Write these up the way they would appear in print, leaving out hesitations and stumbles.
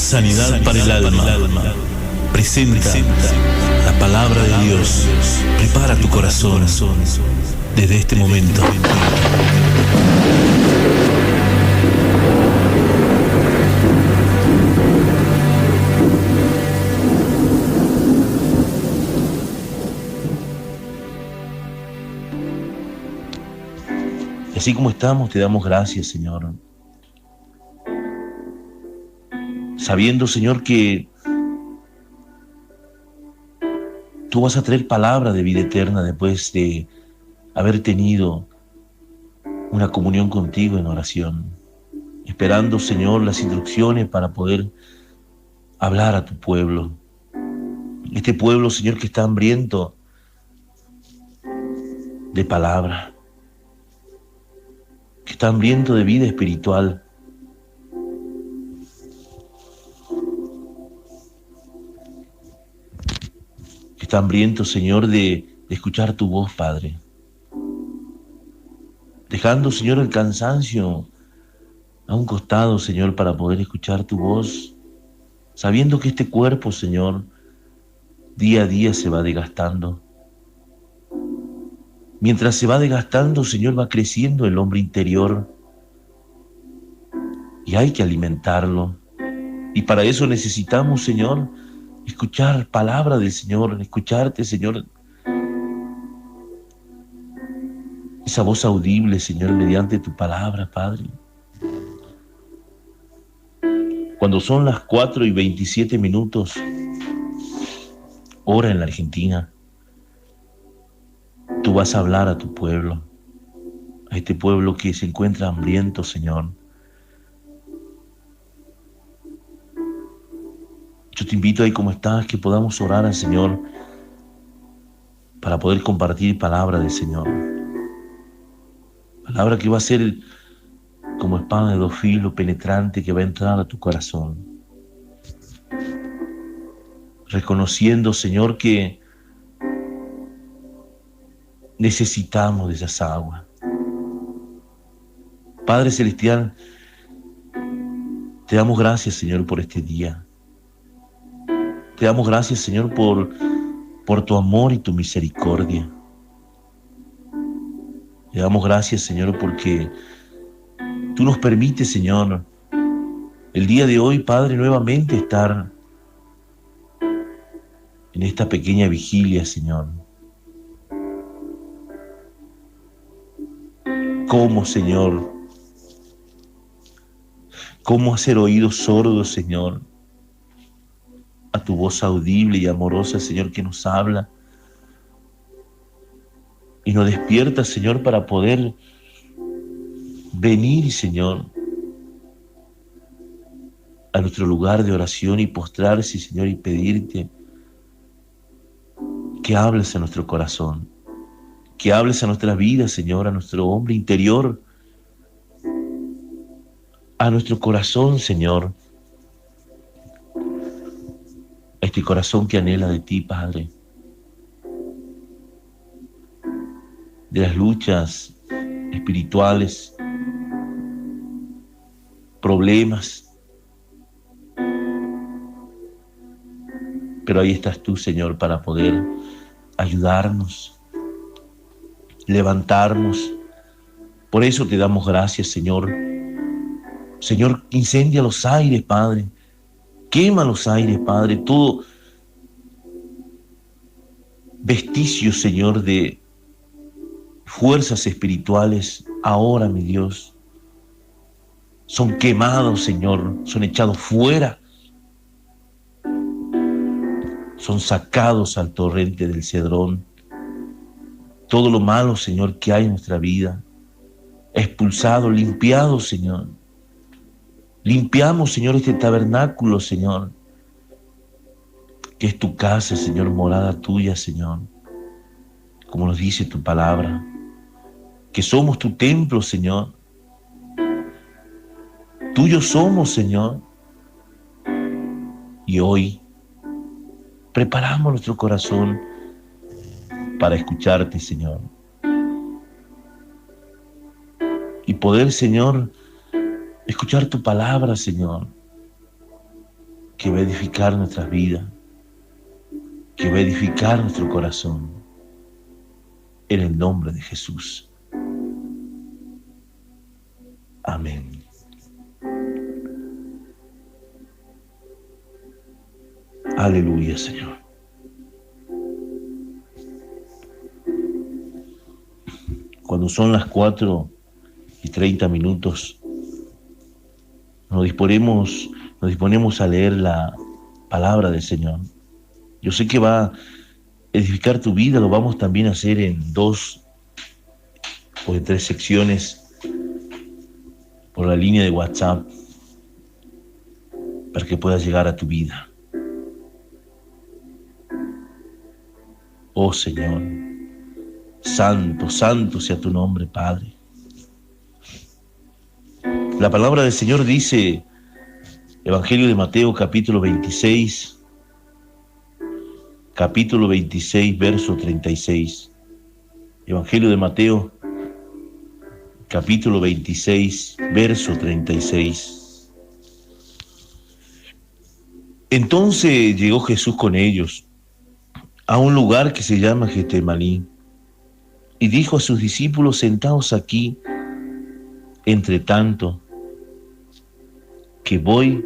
Sanidad para el alma. Presenta la palabra de Dios. Prepara tu corazón desde este momento. Y así como estamos, te damos gracias, Señor. Sabiendo, Señor, que tú vas a traer palabra de vida eterna después de haber tenido una comunión contigo en oración. Esperando, Señor, las instrucciones para poder hablar a tu pueblo. Este pueblo, Señor, que está hambriento de palabra, que está hambriento de vida espiritual. Que está hambriento, Señor, de escuchar tu voz, Padre. Dejando, Señor, el cansancio a un costado, Señor, para poder escuchar tu voz. Sabiendo que este cuerpo, Señor, día a día se va desgastando. Mientras se va desgastando, Señor, va creciendo el hombre interior. Y hay que alimentarlo. Y para eso necesitamos, Señor, escuchar palabra del Señor, escucharte, Señor. Esa voz audible, Señor, mediante tu palabra, Padre. Cuando son las 4:27, hora en la Argentina, tú vas a hablar a tu pueblo, a este pueblo que se encuentra hambriento, Señor. Yo te invito ahí como estás, que podamos orar al Señor para poder compartir palabra del Señor. Palabra que va a ser como espada de 2 filos, penetrante, que va a entrar a tu corazón. Reconociendo, Señor, que necesitamos de esas aguas. Padre Celestial, te damos gracias, Señor, por este día. Te damos gracias, Señor, por tu amor y tu misericordia. Te damos gracias, Señor, porque tú nos permites, Señor, el día de hoy, Padre, nuevamente estar en esta pequeña vigilia, Señor. ¿Cómo, Señor? ¿Cómo hacer oídos sordos, Señor, a tu voz audible y amorosa, Señor, que nos habla y nos despierta, Señor, para poder venir, Señor, a nuestro lugar de oración y postrarse, Señor, y pedirte que hables a nuestro corazón, que hables a nuestra vida, Señor, a nuestro hombre interior, a nuestro corazón, Señor, a este corazón que anhela de ti, Padre, de las luchas espirituales, problemas. Pero ahí estás tú, Señor, para poder ayudarnos, levantarnos. Por eso te damos gracias, Señor. Señor, incendia los aires, Padre. Quema los aires, Padre. Todo vestigio, Señor, de fuerzas espirituales, ahora, mi Dios, son quemados, Señor, son echados fuera, son sacados al torrente del Cedrón. Todo lo malo, Señor, que hay en nuestra vida, expulsado, limpiado, Señor. Limpiamos, Señor, este tabernáculo, Señor, que es tu casa, Señor, morada tuya, Señor, como nos dice tu palabra, que somos tu templo, Señor. Tuyos somos, Señor. Y hoy preparamos nuestro corazón para escucharte, Señor. Y poder, Señor, escuchar tu palabra, Señor. que va a edificar nuestras vidas, que va a edificar nuestro corazón, en el nombre de Jesús. Amén. Aleluya, Señor. Cuando son las 4:30, nos disponemos a leer la palabra del Señor. Yo sé que va a edificar tu vida, lo vamos también a hacer en 2 o en 3 secciones por la línea de WhatsApp para que puedas llegar a tu vida. Oh Señor, santo, santo sea tu nombre, Padre. La palabra del Señor dice, Evangelio de Mateo, capítulo 26, verso 36. Evangelio de Mateo, capítulo 26, verso 36. Entonces llegó Jesús con ellos a un lugar que se llama Getsemaní y dijo a sus discípulos: sentaos aquí, entre tanto que voy.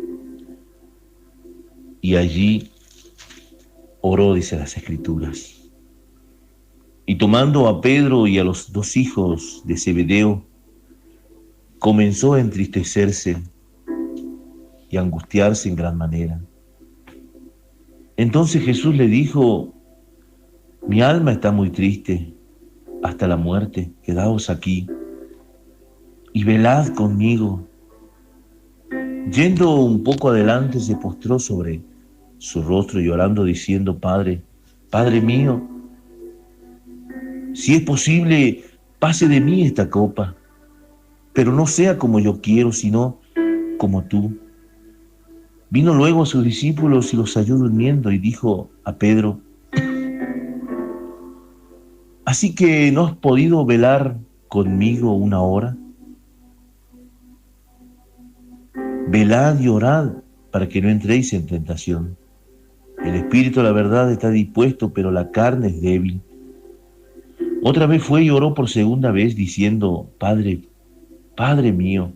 Y allí oró, dice las Escrituras. Y tomando a Pedro y a los 2 hijos de Zebedeo, comenzó a entristecerse y a angustiarse en gran manera. Entonces Jesús le dijo: mi alma está muy triste hasta la muerte, quedaos aquí y velad conmigo. Yendo un poco adelante, se postró sobre su rostro llorando, diciendo: Padre, Padre mío, si es posible, pase de mí esta copa, pero no sea como yo quiero, sino como tú. Vino luego a sus discípulos y los halló durmiendo y dijo a Pedro: ¿así que no has podido velar conmigo 1 hora? Velad y orad para que no entréis en tentación. El espíritu, la verdad, está dispuesto, pero la carne es débil. Otra vez fue y oró por segunda vez, diciendo: Padre, Padre mío,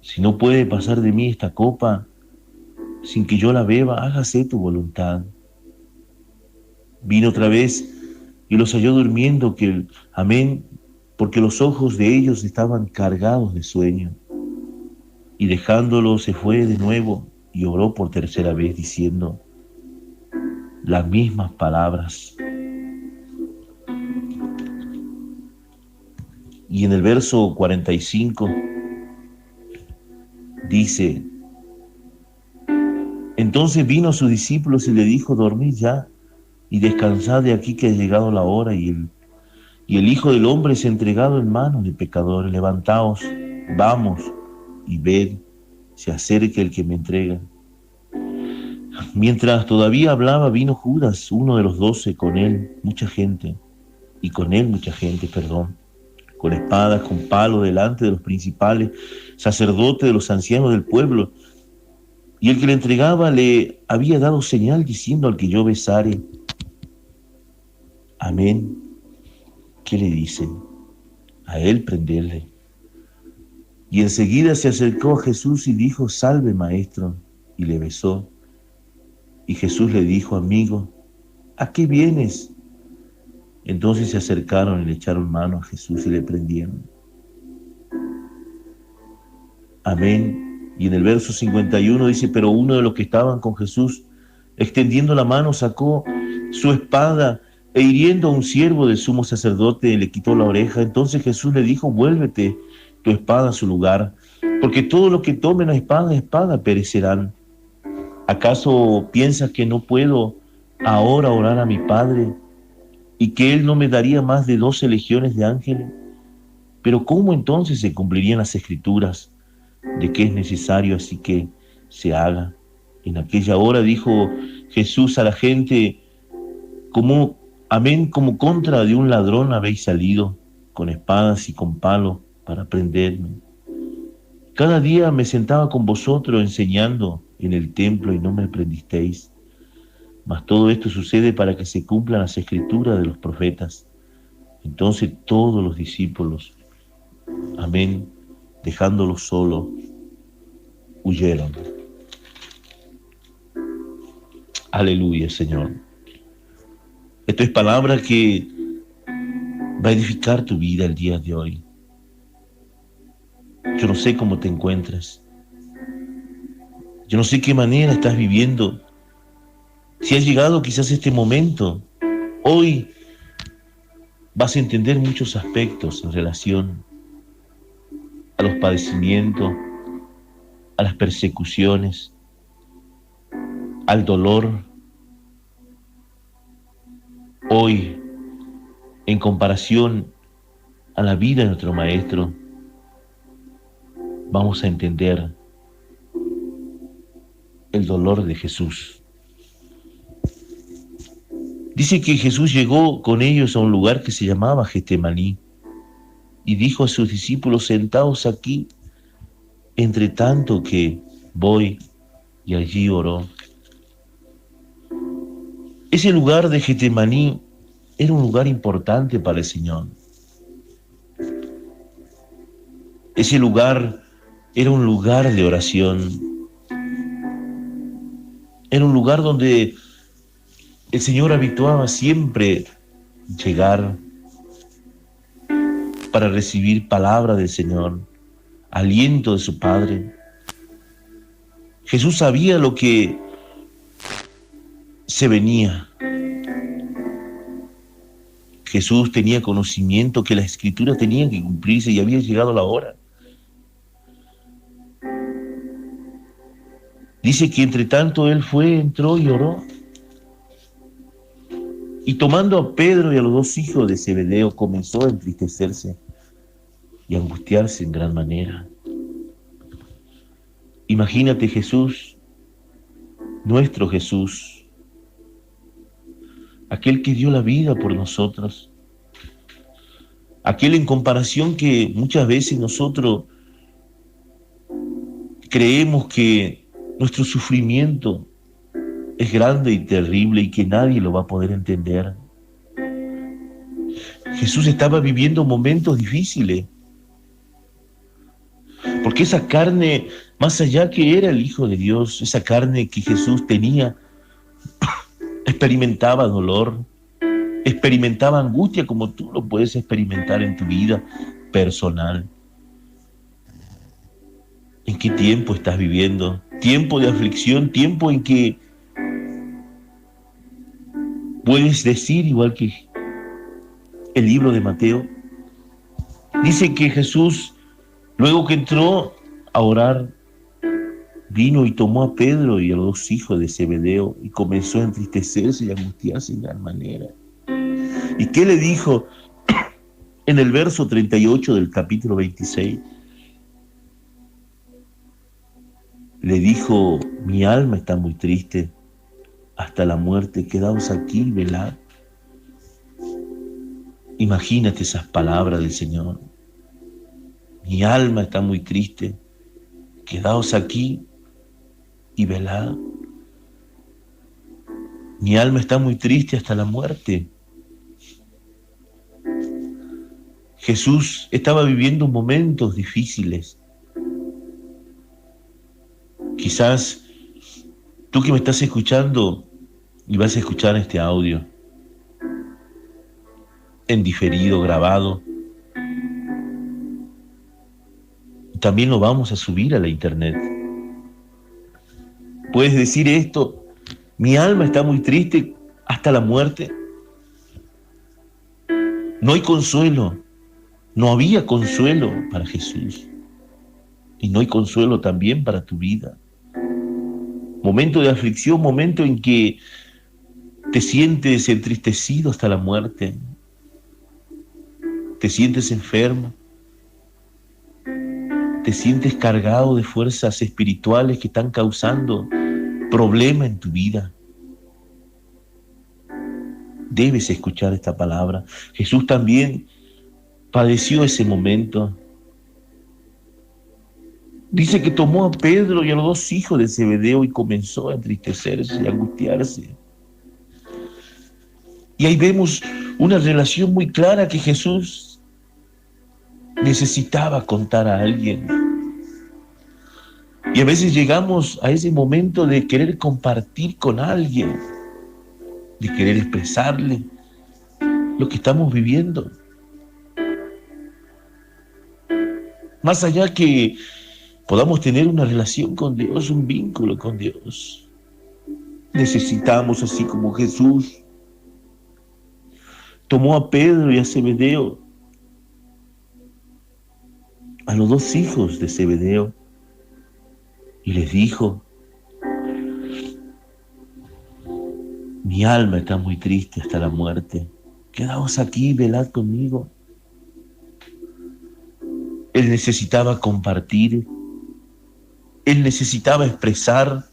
si no puede pasar de mí esta copa sin que yo la beba, hágase tu voluntad. Vino otra vez y los halló durmiendo, porque los ojos de ellos estaban cargados de sueño. Y dejándolo se fue de nuevo y oró por tercera vez, diciendo las mismas palabras. Y en el verso 45 dice: entonces vino a sus discípulos y le dijo: dormid ya y descansad de aquí, que ha llegado la hora, y el Hijo del Hombre es entregado en manos de pecadores. Levantaos, vamos y ved, se acerca el que me entrega. Mientras todavía hablaba, vino Judas, uno de los 12, con él mucha gente, con espadas, con palos, delante de los principales sacerdotes, de los ancianos del pueblo. Y el que le entregaba le había dado señal, diciendo: al que yo besare. Amén. ¿Qué le dicen? A él prenderle. Y enseguida se acercó a Jesús y dijo: salve, maestro, y le besó. Y Jesús le dijo: amigo, ¿a qué vienes? Entonces se acercaron y le echaron mano a Jesús y le prendieron. Amén. Y en el verso 51 dice: pero uno de los que estaban con Jesús, extendiendo la mano, sacó su espada e hiriendo a un siervo del sumo sacerdote, le quitó la oreja. Entonces Jesús le dijo: vuélvete tu espada a su lugar, porque todo lo que tomen a espada perecerán. ¿Acaso piensas que no puedo ahora orar a mi Padre y que Él no me daría más de 12 legiones de ángeles? Pero ¿cómo entonces se cumplirían las Escrituras de que es necesario así que se haga? En aquella hora dijo Jesús a la gente: como contra de un ladrón habéis salido, con espadas y con palos para prenderme. Cada día me sentaba con vosotros enseñando, en el templo y no me prendisteis. Mas todo esto sucede para que se cumplan las escrituras de los profetas. Entonces todos los discípulos, amén, dejándolo solo, huyeron. Aleluya, Señor. Esto es palabra que va a edificar tu vida el día de hoy. Yo no sé cómo te encuentras. Yo no sé qué manera estás viviendo. Si has llegado quizás a este momento, hoy vas a entender muchos aspectos en relación a los padecimientos, a las persecuciones, al dolor. Hoy, en comparación a la vida de nuestro Maestro, vamos a entender el dolor de Jesús. Dice que Jesús llegó con ellos a un lugar que se llamaba Getsemaní y dijo a sus discípulos: sentaos aquí, entre tanto que voy, y allí oró. Ese lugar de Getsemaní era un lugar importante para el Señor. Ese lugar era un lugar de oración. Era un lugar donde el Señor habituaba siempre llegar para recibir palabra del Señor, aliento de su Padre. Jesús sabía lo que se venía. Jesús tenía conocimiento que las escrituras tenían que cumplirse y había llegado la hora. Dice que entre tanto él entró y oró. Y tomando a Pedro y a los dos hijos de Zebedeo, comenzó a entristecerse y a angustiarse en gran manera. Imagínate Jesús, nuestro Jesús, aquel que dio la vida por nosotros, aquel en comparación que muchas veces nosotros creemos que nuestro sufrimiento es grande y terrible y que nadie lo va a poder entender. Jesús estaba viviendo momentos difíciles, porque esa carne, más allá que era el Hijo de Dios, esa carne que Jesús tenía, experimentaba dolor, experimentaba angustia como tú lo puedes experimentar en tu vida personal. ¿En qué tiempo estás viviendo? Tiempo de aflicción, tiempo en que puedes decir, igual que el libro de Mateo, dice que Jesús, luego que entró a orar, vino y tomó a Pedro y a los dos hijos de Zebedeo y comenzó a entristecerse y a angustiarse en gran manera. ¿Y qué le dijo en el verso 38 del capítulo 26? Le dijo: mi alma está muy triste hasta la muerte, quedaos aquí y velad. Imagínate esas palabras del Señor. Mi alma está muy triste, quedaos aquí y velad. Mi alma está muy triste hasta la muerte. Jesús estaba viviendo momentos difíciles. Quizás tú que me estás escuchando y vas a escuchar este audio en diferido, grabado, también lo vamos a subir a la internet. Puedes decir esto: mi alma está muy triste hasta la muerte. No hay consuelo, no había consuelo para Jesús. Y no hay consuelo también para tu vida. Momento de aflicción, momento en que te sientes entristecido hasta la muerte. Te sientes enfermo. Te sientes cargado de fuerzas espirituales que están causando problemas en tu vida. Debes escuchar esta palabra. Jesús también padeció ese momento. Dice que tomó a Pedro y a los dos hijos de Zebedeo y comenzó a entristecerse y a angustiarse. Y ahí vemos una relación muy clara que Jesús necesitaba contar a alguien. Y a veces llegamos a ese momento de querer compartir con alguien, de querer expresarle lo que estamos viviendo. Más allá que podamos tener una relación con Dios, un vínculo con Dios, necesitamos, así como Jesús tomó a Pedro y a Zebedeo, a los dos hijos de Zebedeo, y les dijo: mi alma está muy triste hasta la muerte. Quedaos aquí y velad conmigo. Él necesitaba compartir, él necesitaba expresar.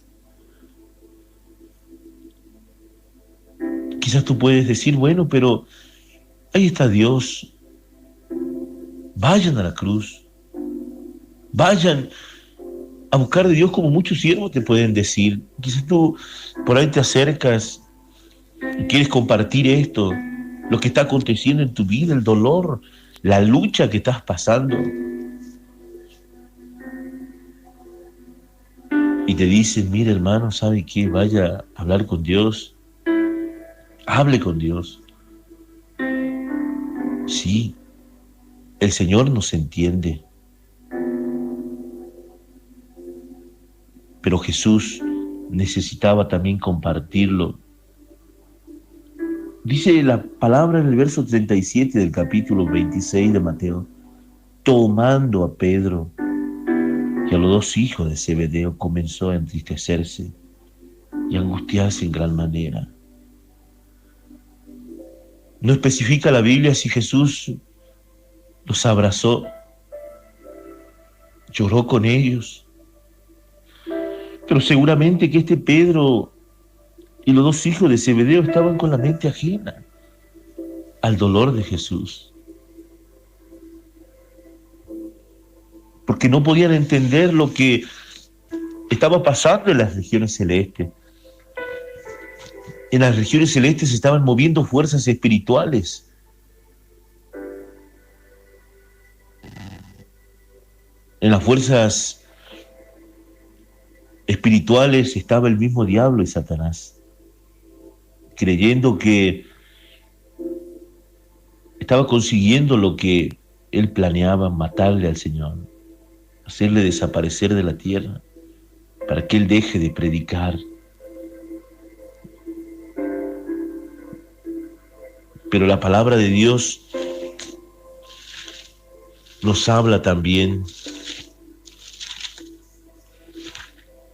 Quizás tú puedes decir, bueno, pero ahí está Dios. Vayan a la cruz. Vayan a buscar de Dios, como muchos siervos te pueden decir. Quizás tú por ahí te acercas y quieres compartir esto, lo que está aconteciendo en tu vida, el dolor, la lucha que estás pasando. Y te dicen, mire hermano, ¿sabe qué? Vaya a hablar con Dios. Hable con Dios. Sí, el Señor nos entiende. Pero Jesús necesitaba también compartirlo. Dice la palabra en el verso 37 del capítulo 26 de Mateo: tomando a Pedro y a los dos hijos de Zebedeo, comenzó a entristecerse y a angustiarse en gran manera. No especifica la Biblia si Jesús los abrazó, lloró con ellos, pero seguramente que este Pedro y los dos hijos de Zebedeo estaban con la mente ajena al dolor de Jesús, porque no podían entender lo que estaba pasando en las regiones celestes. En las regiones celestes se estaban moviendo fuerzas espirituales. En las fuerzas espirituales estaba el mismo diablo y Satanás, creyendo que estaba consiguiendo lo que él planeaba: matarle al Señor, hacerle desaparecer de la tierra, para que él deje de predicar. Pero la palabra de Dios nos habla también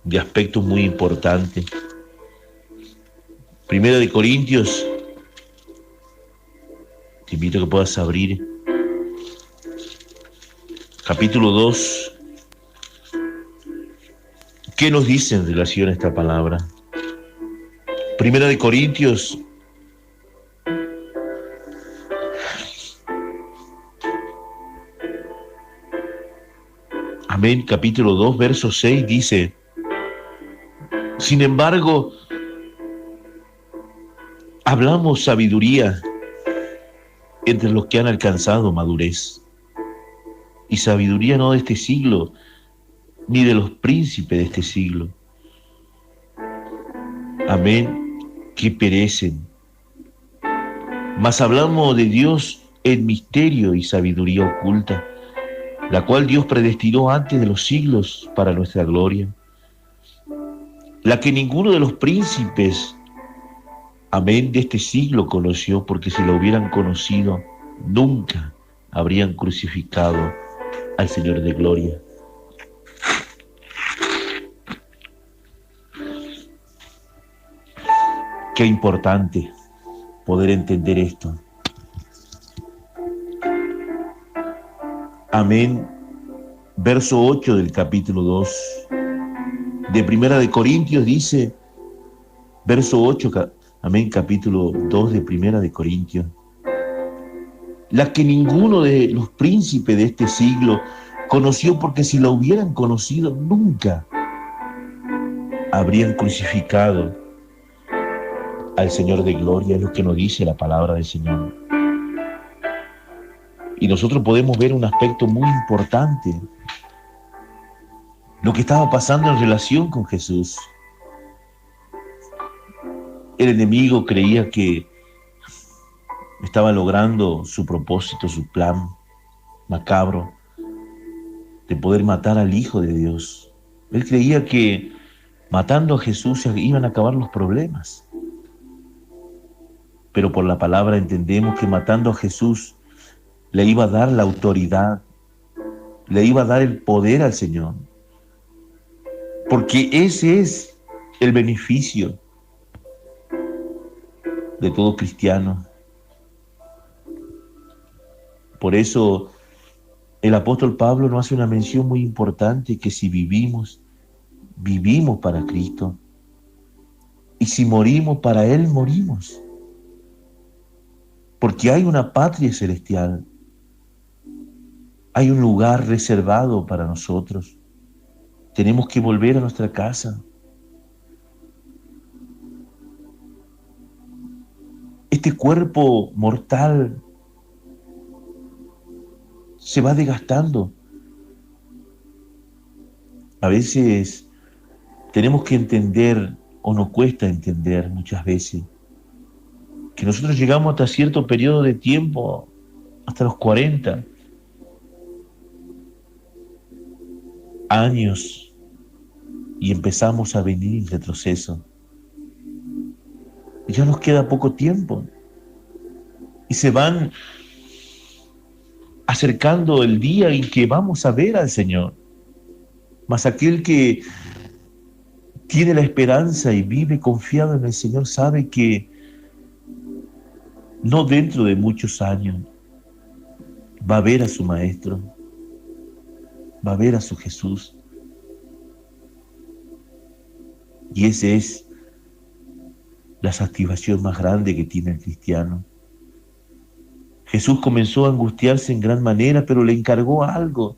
de aspectos muy importantes. Primera de Corintios, te invito a que puedas abrir, capítulo 2. ¿Qué nos dice en relación a esta palabra? Primera de Corintios, amén, capítulo 2, verso 6 dice: sin embargo, hablamos sabiduría entre los que han alcanzado madurez, y sabiduría no de este siglo, ni de los príncipes de este siglo, amén, que perecen. Mas hablamos de Dios en misterio y sabiduría oculta, la cual Dios predestinó antes de los siglos para nuestra gloria, la que ninguno de los príncipes, amén, de este siglo conoció, porque si lo hubieran conocido, nunca habrían crucificado al Señor de gloria. Qué importante poder entender esto. Amén. Verso 8 del capítulo 2 de Primera de Corintios dice, verso 8, amén, capítulo 2 de Primera de Corintios: la que ninguno de los príncipes de este siglo Conoció porque si lo hubieran conocido, nunca habrían crucificado al Señor de gloria, es lo que nos dice la palabra del Señor. Y nosotros podemos ver un aspecto muy importante, lo que estaba pasando en relación con Jesús. El enemigo creía que estaba logrando su propósito, su plan macabro de poder matar al Hijo de Dios. Él creía que matando a Jesús se iban a acabar los problemas. Pero por la palabra entendemos que matando a Jesús le iba a dar la autoridad, le iba a dar el poder al Señor. Porque ese es el beneficio de todo cristiano. Por eso el apóstol Pablo nos hace una mención muy importante, que si vivimos, vivimos para Cristo. Y si morimos, para Él morimos. Porque hay una patria celestial. Hay un lugar reservado para nosotros. Tenemos que volver a nuestra casa. Este cuerpo mortal se va desgastando. A veces tenemos que entender, o nos cuesta entender muchas veces, que nosotros llegamos hasta cierto periodo de tiempo, hasta los 40 años, y empezamos a venir en retroceso. Y ya nos queda poco tiempo. Y se van acercando el día en que vamos a ver al Señor. Mas aquel que tiene la esperanza y vive confiado en el Señor sabe que no dentro de muchos años va a ver a su Maestro, va a ver a su Jesús. Y esa es la satisfacción más grande que tiene el cristiano. Jesús comenzó a angustiarse en gran manera, pero le encargó algo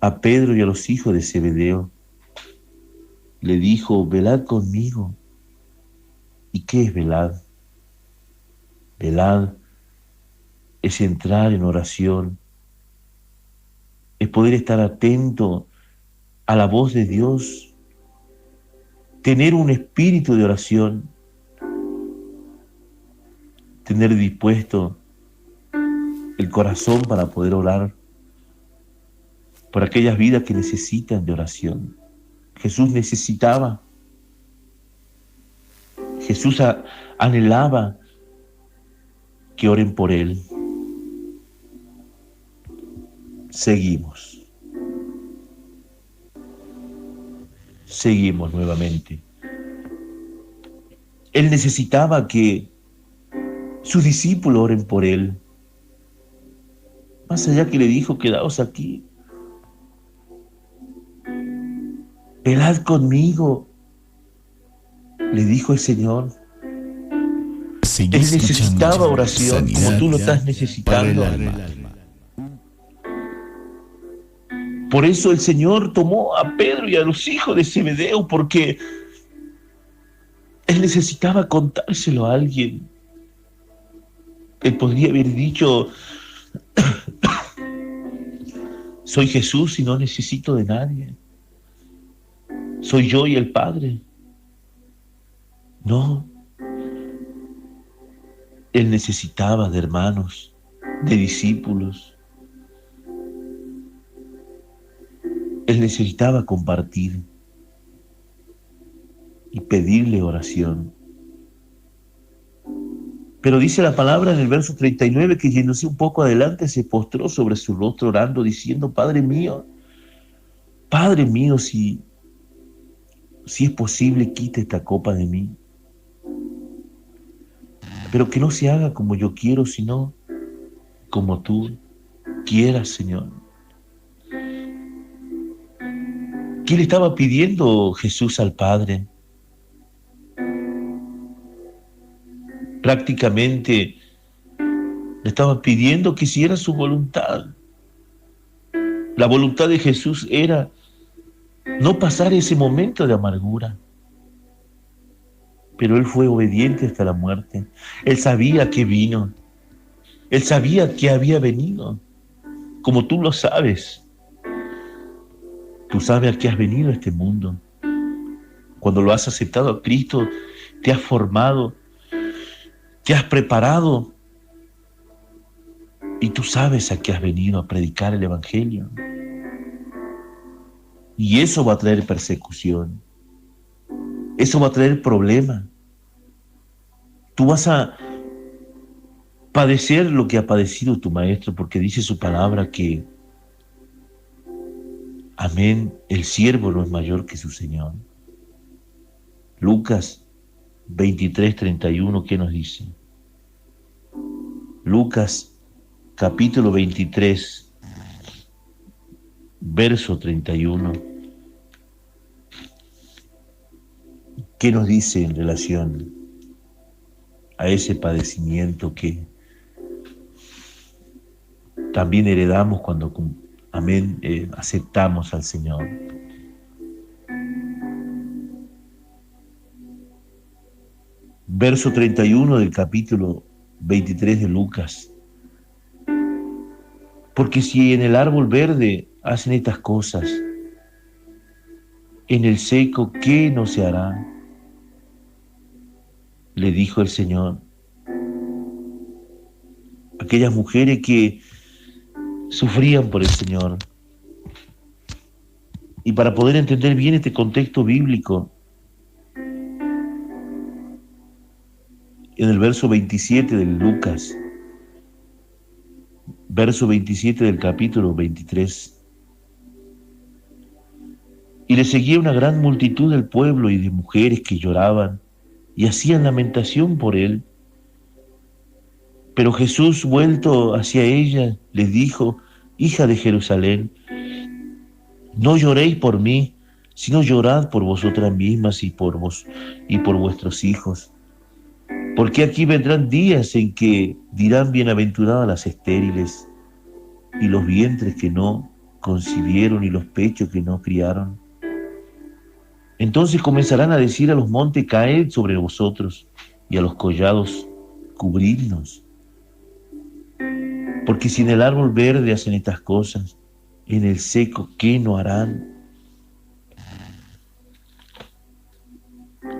a Pedro y a los hijos de Zebedeo. Le dijo: velad conmigo. ¿Y qué es velar? Velar es entrar en oración, es poder estar atento a la voz de Dios, tener un espíritu de oración, tener dispuesto el corazón para poder orar por aquellas vidas que necesitan de oración. Jesús necesitaba, Jesús anhelaba que oren por Él. Seguimos nuevamente. Él necesitaba que sus discípulos oren por Él. Más allá que le dijo: quedaos aquí, velad conmigo, le dijo el Señor. Él necesitaba oración como tú lo estás necesitando. Por eso el Señor tomó a Pedro y a los hijos de Zebedeo, porque Él necesitaba contárselo a alguien. Él podría haber dicho: soy Jesús y no necesito de nadie. Soy yo y el Padre. No. Él necesitaba de hermanos, de discípulos. Él necesitaba compartir y pedirle oración. Pero dice la palabra en el verso 39 que, yéndose un poco adelante, se postró sobre su rostro orando, diciendo: Padre mío, si es posible, quita esta copa de mí. Pero que no se haga como yo quiero, sino como tú quieras, Señor. ¿Qué le estaba pidiendo Jesús al Padre? Prácticamente le estaba pidiendo que hiciera su voluntad. La voluntad de Jesús era no pasar ese momento de amargura, pero Él fue obediente hasta la muerte. Él sabía que vino, Él sabía que había venido, como tú lo sabes. Tú sabes a qué has venido a este mundo. Cuando lo has aceptado a Cristo, te has formado, te has preparado y tú sabes a qué has venido a predicar el Evangelio. Y eso va a traer persecución, eso va a traer problemas. Tú vas a padecer lo que ha padecido tu maestro, porque dice su palabra que, amén, el siervo no es mayor que su Señor. Lucas 23:31, ¿qué nos dice? Lucas capítulo 23, verso 31. ¿Qué nos dice en relación a ese padecimiento que también heredamos cuando, amén, aceptamos al Señor? Verso 31 del capítulo 23 de Lucas. Porque si en el árbol verde hacen estas cosas, en el seco, ¿qué no se hará? Le dijo el Señor. Aquellas mujeres que sufrían por el Señor. Y para poder entender bien este contexto bíblico, en el verso 27 de Lucas, verso 27 del capítulo 23, y le seguía una gran multitud del pueblo y de mujeres que lloraban y hacían lamentación por él. Pero Jesús, vuelto hacia ella, les dijo: hija de Jerusalén, no lloréis por mí, sino llorad por vosotras mismas y por vos y por vuestros hijos. Porque aquí vendrán días en que dirán: bienaventuradas las estériles, y los vientres que no concibieron, y los pechos que no criaron. Entonces comenzarán a decir a los montes: caed sobre vosotros, y a los collados: cubridnos. Porque si en el árbol verde hacen estas cosas, en el seco, ¿qué no harán?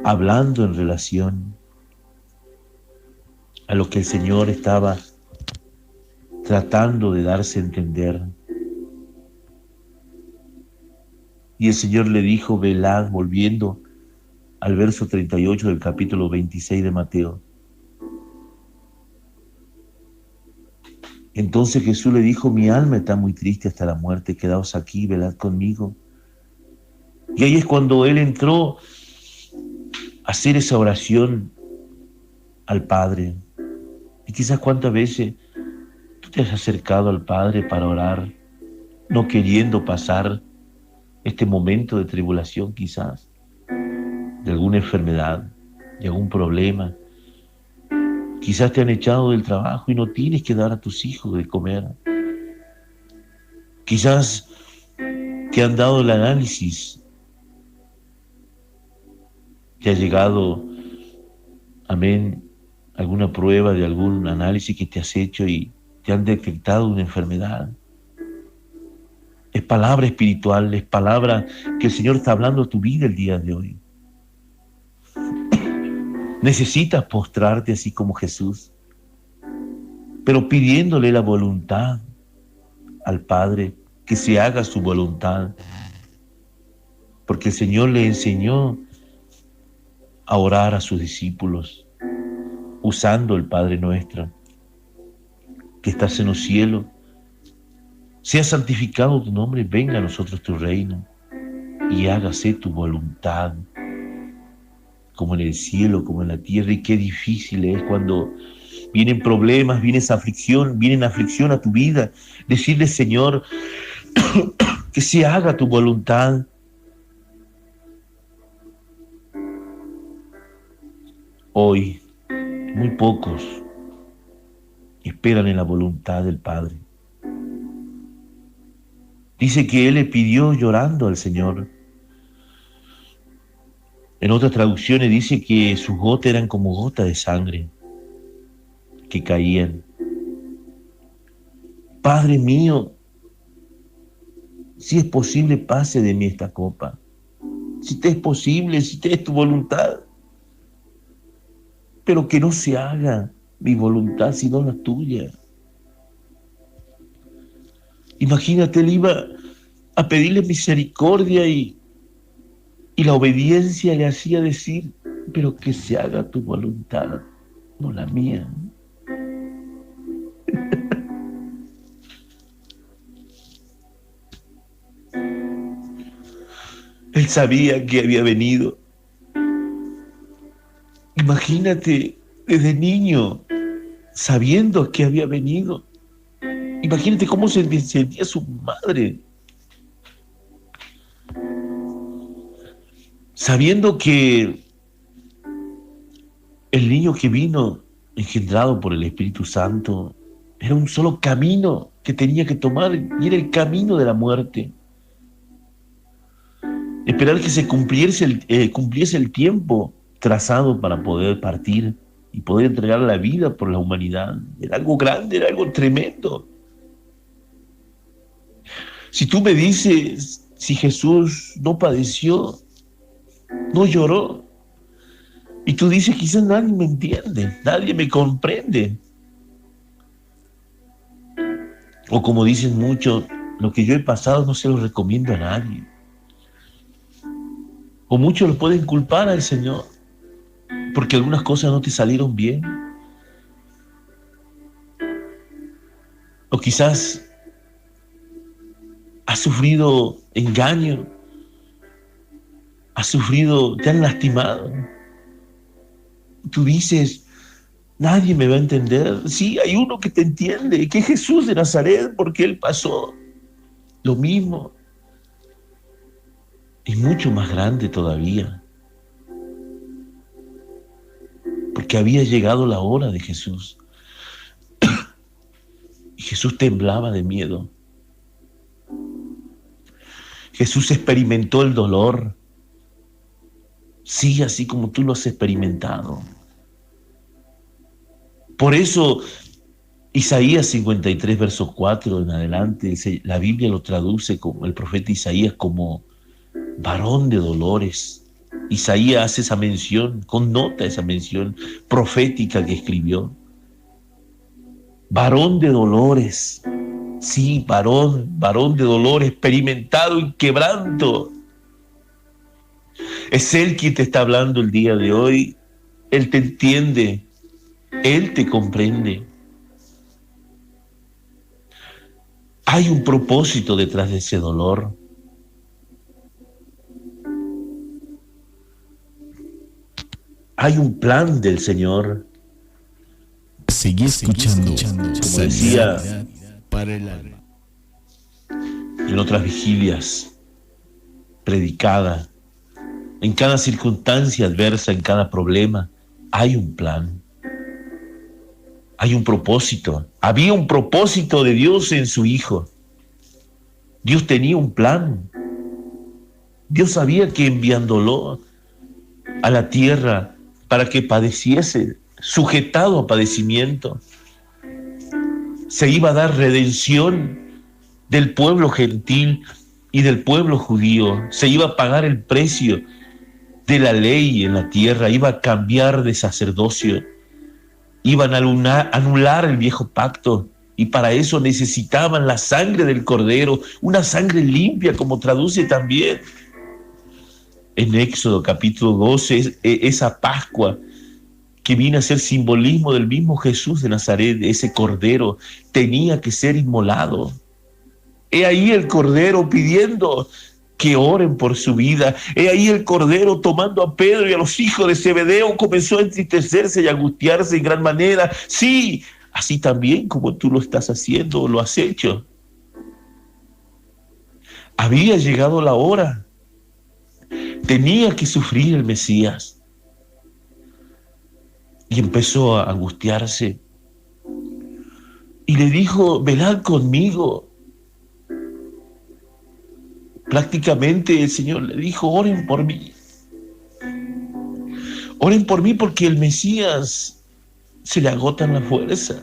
Hablando en relación a lo que el Señor estaba tratando de darse a entender. Y el Señor le dijo: velad, volviendo al verso 38 del capítulo 26 de Mateo. Entonces Jesús le dijo: mi alma está muy triste hasta la muerte, quedaos aquí, velad conmigo. Y ahí es cuando él entró a hacer esa oración al Padre. Y quizás cuántas veces tú te has acercado al Padre para orar, no queriendo pasar este momento de tribulación, quizás, de alguna enfermedad, de algún problema. Quizás te han echado del trabajo y no tienes que dar a tus hijos de comer. Quizás te han dado el análisis, te ha llegado, amén, alguna prueba de algún análisis que te has hecho y te han detectado una enfermedad. Es palabra espiritual, es palabra que el Señor está hablando a tu vida el día de hoy. Necesitas postrarte así como Jesús, pero pidiéndole la voluntad al Padre, que se haga su voluntad, porque el Señor le enseñó a orar a sus discípulos, usando el Padre Nuestro, que estás en los cielos, sea santificado tu nombre, venga a nosotros tu reino, y hágase tu voluntad, como en el cielo, como en la tierra. Y qué difícil es cuando vienen problemas, vienen aflicción a tu vida, decirle: Señor, que se haga tu voluntad. Hoy, muy pocos esperan en la voluntad del Padre. Dice que él le pidió llorando al Señor. En otras traducciones dice que sus gotas eran como gotas de sangre que caían. Padre mío, si es posible, pase de mí esta copa. Si te es posible, si te es tu voluntad, pero que no se haga mi voluntad sino la tuya. Imagínate, él iba a pedirle misericordia y la obediencia le hacía decir, pero que se haga tu voluntad, no la mía. Él sabía que había venido. Imagínate, desde niño, sabiendo que había venido. Imagínate cómo se sentía su madre, sabiendo que el niño que vino, engendrado por el Espíritu Santo, era un solo camino que tenía que tomar, y era el camino de la muerte. Esperar que se cumpliese el tiempo trazado para poder partir y poder entregar la vida por la humanidad. Era algo grande, era algo tremendo. Si tú me dices, si Jesús no padeció, no lloró, y tú dices, quizás nadie me entiende, nadie me comprende. O como dicen muchos, lo que yo he pasado no se lo recomiendo a nadie. O muchos lo pueden culpar al Señor porque algunas cosas no te salieron bien. O quizás has sufrido engaño, has sufrido, te han lastimado. Tú dices, nadie me va a entender. Sí, hay uno que te entiende, que es Jesús de Nazaret, porque Él pasó lo mismo. Y mucho más grande todavía. Porque había llegado la hora de Jesús. Y Jesús temblaba de miedo. Jesús experimentó el dolor. Sí, así como tú lo has experimentado. Por eso, Isaías 53, verso 4 en adelante, la Biblia lo traduce como el profeta Isaías como varón de dolores. Isaías hace esa mención, connota esa mención profética que escribió. Varón de dolores. Sí, varón de dolor, experimentado en quebranto. Es Él quien te está hablando el día de hoy. Él te entiende, Él te comprende. Hay un propósito detrás de ese dolor. Hay un plan del Señor. Seguí escuchando, como decía para el alma. En otras vigilias, predicada, en cada circunstancia adversa, en cada problema, hay un plan, hay un propósito. Había un propósito de Dios en su Hijo. Dios tenía un plan. Dios sabía que enviándolo a la tierra para que padeciese, sujetado a padecimiento, se iba a dar redención del pueblo gentil y del pueblo judío. Se iba a pagar el precio de la ley en la tierra, iba a cambiar de sacerdocio, iban a anular el viejo pacto, y para eso necesitaban la sangre del Cordero, una sangre limpia, como traduce también en Éxodo capítulo 12, esa Pascua que vino a ser simbolismo del mismo Jesús de Nazaret. Ese Cordero tenía que ser inmolado. He ahí el Cordero pidiendo que oren por su vida. He ahí el Cordero tomando a Pedro y a los hijos de Zebedeo, comenzó a entristecerse y angustiarse en gran manera. Sí, así también como tú lo estás haciendo o lo has hecho. Había llegado la hora. Tenía que sufrir el Mesías. Y empezó a angustiarse. Y le dijo, velad conmigo. Prácticamente el Señor le dijo, oren por mí porque el Mesías se le agotan la fuerza.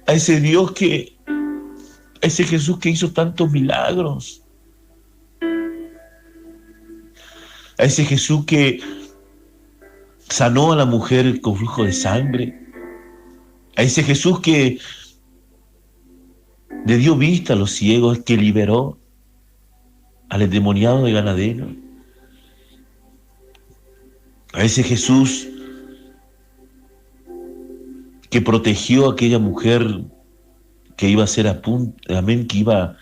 A ese Dios a ese Jesús que hizo tantos milagros, a ese Jesús que sanó a la mujer con flujo de sangre, a ese Jesús que le dio vista a los ciegos, que liberó al endemoniado de Gadareno, a ese Jesús que protegió a aquella mujer que iba a ser que iba a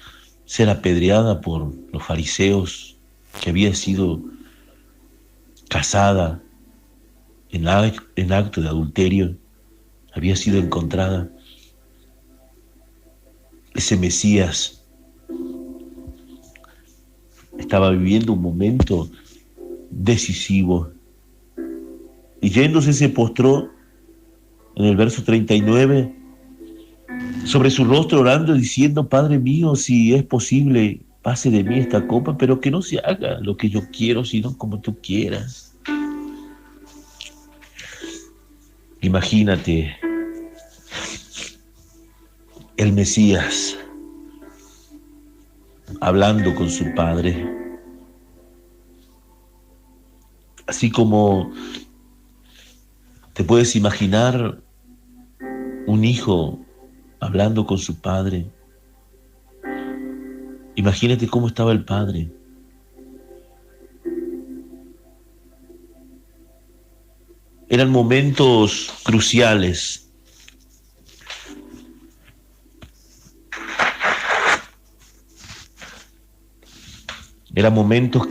ser apedreada por los fariseos, que había sido casada en acto de adulterio, había sido encontrada. Ese Mesías estaba viviendo un momento decisivo y yéndose se postró en el verso 39 sobre su rostro orando diciendo: Padre mío, si es posible, pase de mí esta copa, pero que no se haga lo que yo quiero, sino como tú quieras. Imagínate el Mesías hablando con su Padre, así como te puedes imaginar un hijo hablando con su padre. Imagínate cómo estaba el padre. Eran momentos cruciales. Eran momentos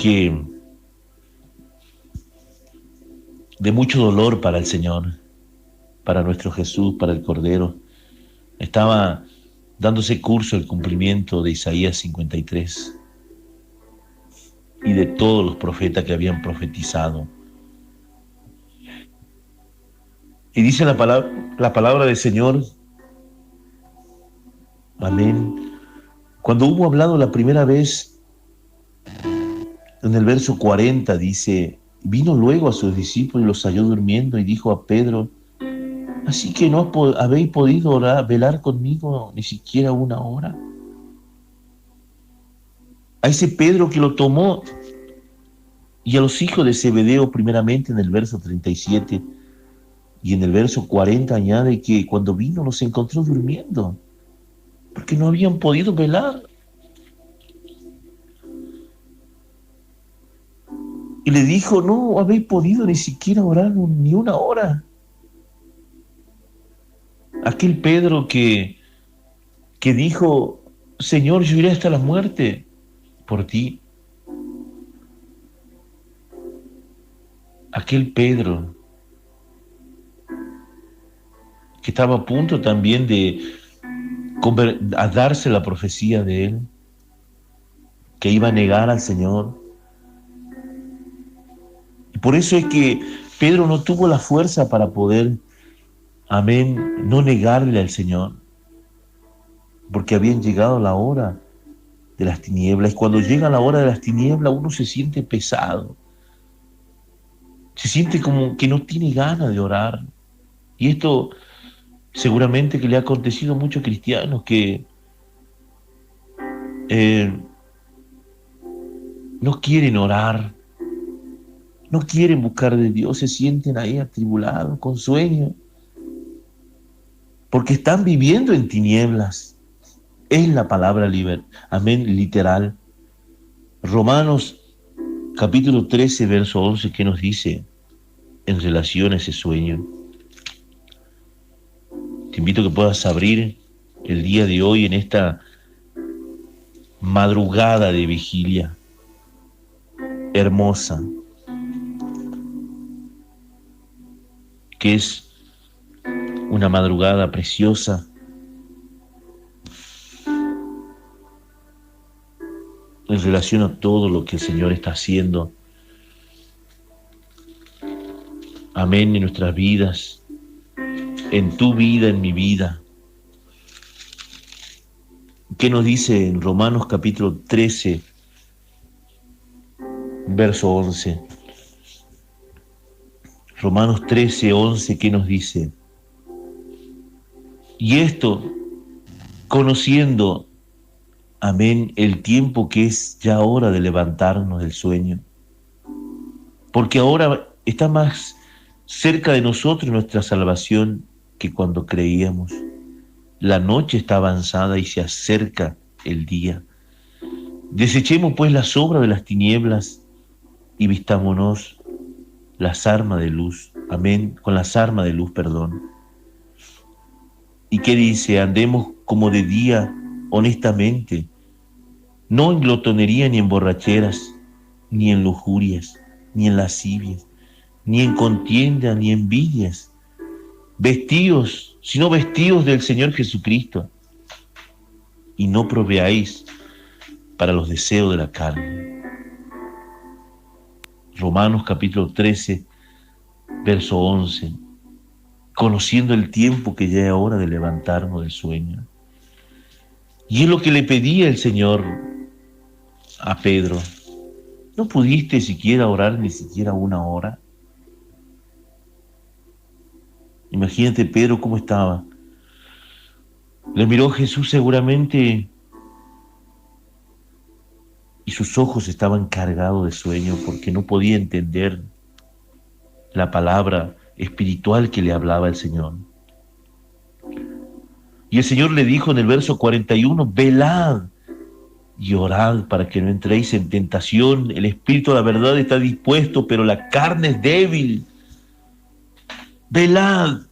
de mucho dolor para el Señor, para nuestro Jesús, para el Cordero. Estaba dándose curso el cumplimiento de Isaías 53 y de todos los profetas que habían profetizado. Y dice la palabra del Señor, amén. Cuando hubo hablado la primera vez, en el verso 40 dice: vino luego a sus discípulos y los halló durmiendo y dijo a Pedro: ¿así que no habéis podido velar conmigo ni siquiera una hora? A ese Pedro que lo tomó, y a los hijos de Zebedeo primeramente en el verso 37, y en el verso 40 añade que cuando vino los encontró durmiendo, porque no habían podido velar. Y le dijo: no habéis podido ni siquiera orar ni una hora. Aquel Pedro que dijo: Señor, yo iré hasta la muerte por ti. Aquel Pedro que estaba a punto también a darse la profecía de él, que iba a negar al Señor. Y por eso es que Pedro no tuvo la fuerza para poder, amén, no negarle al Señor, porque habían llegado la hora de las tinieblas. Y cuando llega la hora de las tinieblas, uno se siente pesado, se siente como que no tiene ganas de orar. Y esto seguramente que le ha acontecido a muchos cristianos que no quieren orar, no quieren buscar de Dios, se sienten ahí atribulados, con sueño, porque están viviendo en tinieblas. Es la palabra amén, literal. Romanos capítulo 13, verso 11, ¿qué nos dice en relación a ese sueño? Te invito a que puedas abrir el día de hoy en esta madrugada de vigilia hermosa, que es una madrugada preciosa, en relación a todo lo que el Señor está haciendo, amén, en nuestras vidas, en tu vida, en mi vida. ¿Qué nos dice en Romanos capítulo 13, verso 11? Romanos 13, 11, ¿qué nos dice? Y esto, conociendo, amén, el tiempo que es ya hora de levantarnos del sueño, porque ahora está más cerca de nosotros nuestra salvación que cuando creíamos. La noche está avanzada y se acerca el día. Desechemos pues las obras de las tinieblas y vistámonos las armas de luz. Amén, con las armas de luz, perdón. ¿Y qué dice? Andemos como de día, honestamente, no en glotonería ni en borracheras, ni en lujurias, ni en lascivias, ni en contienda, ni envidias, vestidos, sino vestidos del Señor Jesucristo, y no proveáis para los deseos de la carne. Romanos capítulo 13, verso 11. Conociendo el tiempo que ya es hora de levantarnos del sueño. Y es lo que le pedía el Señor a Pedro. ¿No pudiste siquiera orar ni siquiera una hora? Imagínate Pedro cómo estaba. Le miró Jesús seguramente y sus ojos estaban cargados de sueño porque no podía entender la palabra espiritual que le hablaba el Señor. Y el Señor le dijo en el verso 41, velad y orad para que no entréis en tentación. El espíritu de la verdad está dispuesto, pero la carne es débil. Velad.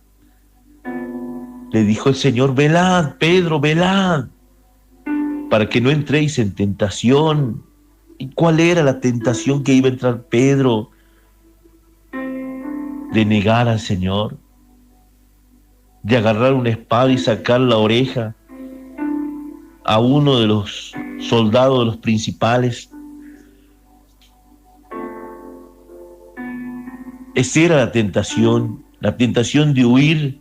Le dijo el Señor, velad, Pedro, velad, para que no entréis en tentación. ¿Y cuál era la tentación que iba a entrar Pedro? De negar al Señor, de agarrar una espada y sacar la oreja a uno de los soldados, de los principales. Esa era la tentación de huir,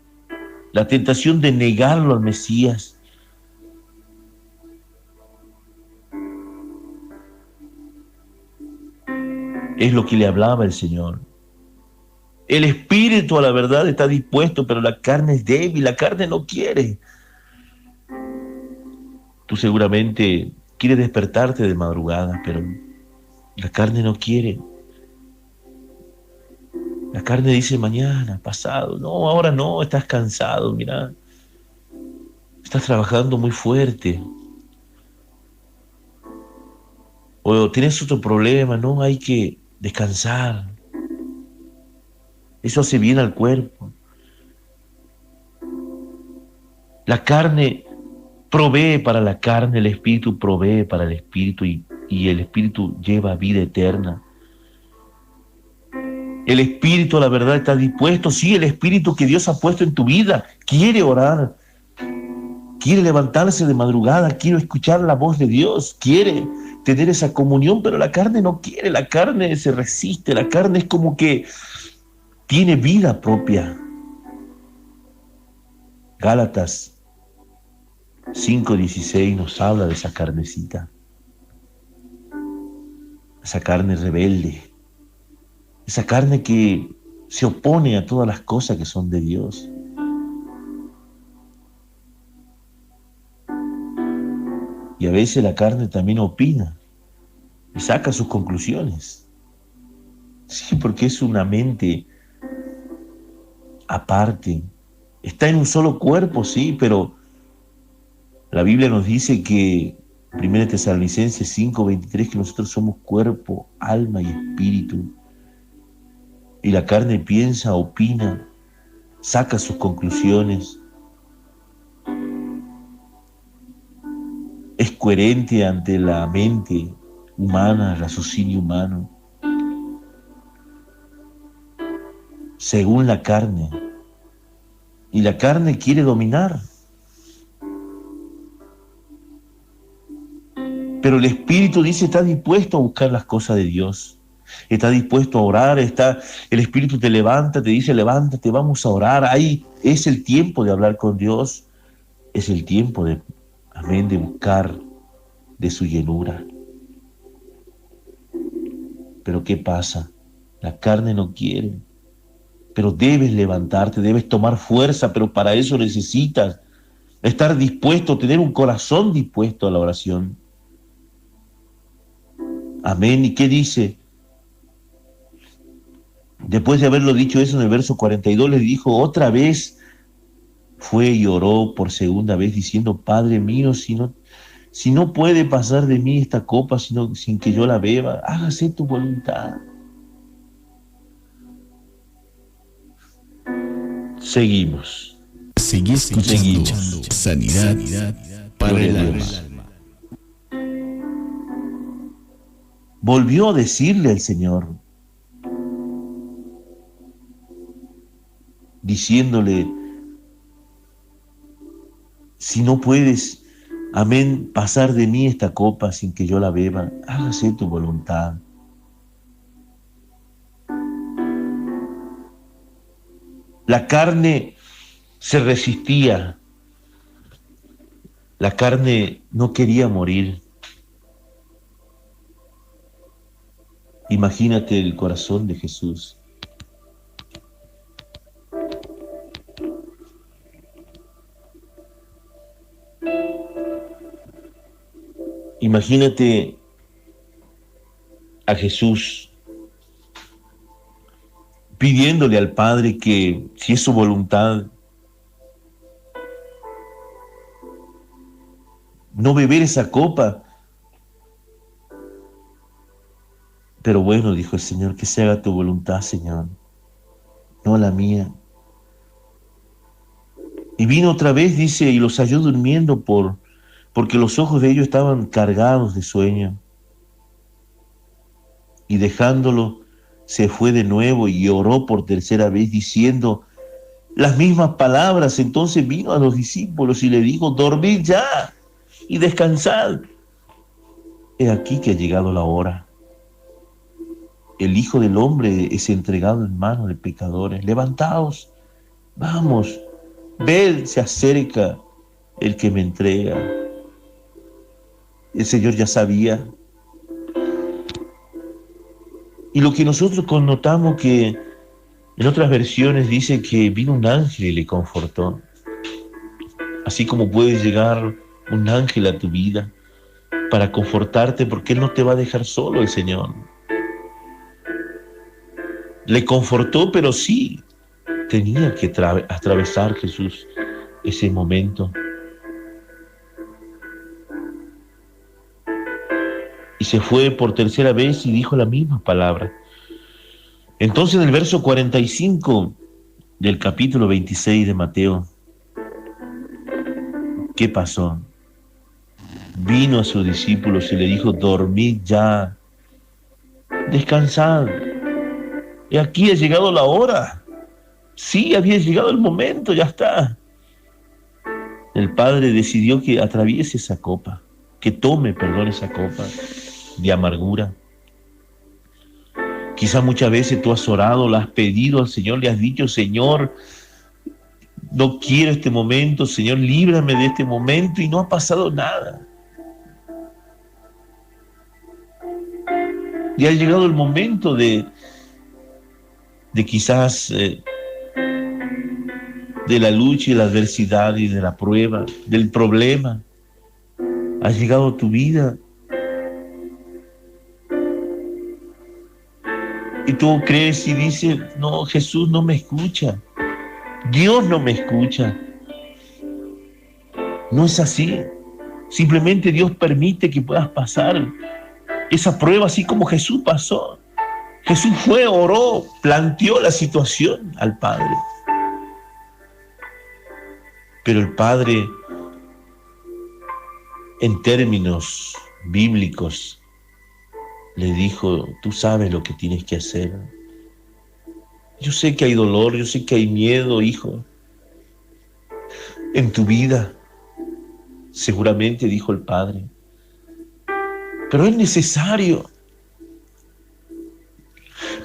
la tentación de negarlo al Mesías. Es lo que le hablaba el Señor. El espíritu a la verdad está dispuesto, pero la carne es débil, la carne no quiere. Tú seguramente quieres despertarte de madrugada, pero la carne no quiere. La carne dice mañana, pasado. No, ahora no, estás cansado, mira. Estás trabajando muy fuerte. O tienes otro problema, no, hay que descansar. Eso hace bien al cuerpo. La carne provee para la carne, el espíritu provee para el espíritu y el espíritu lleva vida eterna. El espíritu, a la verdad, está dispuesto. Sí, el espíritu que Dios ha puesto en tu vida quiere orar, quiere levantarse de madrugada, quiere escuchar la voz de Dios, quiere tener esa comunión, pero la carne no quiere, la carne se resiste, la carne es como que tiene vida propia. Gálatas 5:16 nos habla de esa carnecita, esa carne rebelde, esa carne que se opone a todas las cosas que son de Dios. Y a veces la carne también opina y saca sus conclusiones. Sí, porque es una mente aparte. Está en un solo cuerpo, sí, pero la Biblia nos dice que, 1 Tesalonicenses 5:23, que nosotros somos cuerpo, alma y espíritu. Y la carne piensa, opina, saca sus conclusiones. Es coherente ante la mente humana, el raciocinio humano, según la carne. Y la carne quiere dominar. Pero el espíritu dice, está dispuesto a buscar las cosas de Dios. Está dispuesto a orar, el espíritu te levanta, te dice, levántate, vamos a orar. Ahí es el tiempo de hablar con Dios. Es el tiempo de amén, de buscar de su llenura. Pero ¿qué pasa? La carne no quiere. Pero debes levantarte, debes tomar fuerza, pero para eso necesitas estar dispuesto, tener un corazón dispuesto a la oración. Amén. ¿Y qué dice? Después de haberlo dicho eso en el verso 42, le dijo otra vez, fue y oró por segunda vez diciendo, Padre mío, si no puede pasar de mí esta copa sin que yo la beba, hágase tu voluntad. Seguimos. Sigue escuchando Sanidad para el alma. Volvió a decirle al Señor, diciéndole, si no puedes, amén, pasar de mí esta copa sin que yo la beba, hágase tu voluntad. La carne se resistía, la carne no quería morir. Imagínate el corazón de Jesús. Imagínate a Jesús pidiéndole al Padre que, si es su voluntad, no beber esa copa. Pero bueno, dijo el Señor, que se haga tu voluntad, Señor, no la mía. Y vino otra vez, dice, y los halló durmiendo porque los ojos de ellos estaban cargados de sueño. Y dejándolo, se fue de nuevo y oró por tercera vez, diciendo las mismas palabras. Entonces vino a los discípulos y le dijo, dormid ya y descansad. He aquí que ha llegado la hora. El Hijo del Hombre es entregado en manos de pecadores. Levantaos, vamos, ved, se acerca el que me entrega. El Señor ya sabía. Y lo que nosotros connotamos, que en otras versiones dice que vino un ángel y le confortó. Así como puede llegar un ángel a tu vida para confortarte, porque Él no te va a dejar solo, el Señor. Le confortó, pero sí tenía que atravesar Jesús ese momento. Y se fue por tercera vez y dijo la misma palabra. Entonces en el verso 45 del capítulo 26 de Mateo, ¿qué pasó? Vino a sus discípulos y le dijo, dormid ya, descansad. Y aquí ha llegado la hora. Sí, había llegado el momento, ya está. El Padre decidió que atraviese esa copa, que tome, esa copa de amargura. Quizá muchas veces tú has orado, le has pedido al Señor, le has dicho, Señor, no quiero este momento, Señor, líbrame de este momento, y no ha pasado nada. Y ha llegado el momento de quizás de la lucha y la adversidad y de la prueba, del problema. Ha llegado a tu vida. Y tú crees y dices, no, Jesús no me escucha. Dios no me escucha. No es así. Simplemente Dios permite que puedas pasar esa prueba así como Jesús pasó. Jesús fue, oró, planteó la situación al Padre. Pero el Padre, en términos bíblicos, le dijo, tú sabes lo que tienes que hacer. Yo sé que hay dolor, yo sé que hay miedo, hijo, en tu vida. Seguramente, dijo el Padre. Pero es necesario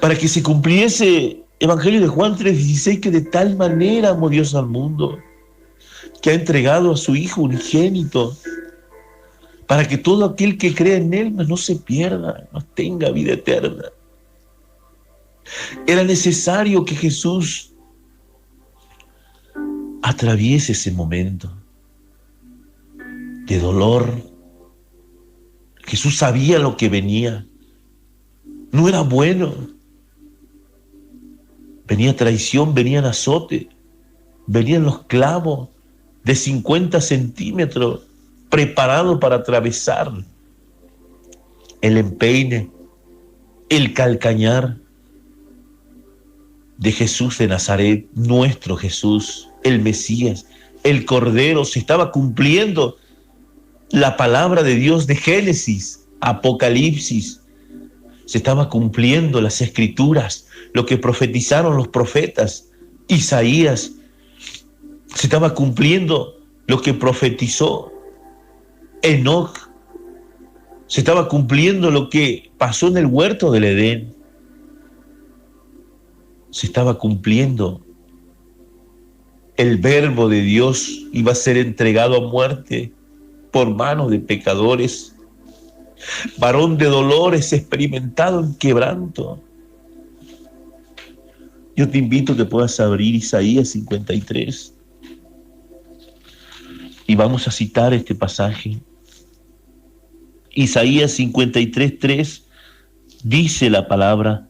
para que se cumpliese Evangelio de Juan 3:16, que de tal manera amó Dios al mundo, que ha entregado a su Hijo unigénito, para que todo aquel que crea en Él no se pierda, no tenga vida eterna. Era necesario que Jesús atraviese ese momento de dolor. Jesús sabía lo que venía. No era bueno. Venía traición, venían azote, venían los clavos de 50 centímetros preparados para atravesar el empeine, el calcañar de Jesús de Nazaret, nuestro Jesús, el Mesías, el Cordero. Se estaba cumpliendo la palabra de Dios de Génesis, Apocalipsis. Se estaba cumpliendo las Escrituras, lo que profetizaron los profetas, Isaías. Se estaba cumpliendo lo que profetizó Enoc. Se estaba cumpliendo lo que pasó en el huerto del Edén. Se estaba cumpliendo. El verbo de Dios iba a ser entregado a muerte por manos de pecadores. Varón de dolores, experimentado en quebranto. Yo te invito a que puedas abrir Isaías 53 y vamos a citar este pasaje. Isaías 53:3 dice la palabra: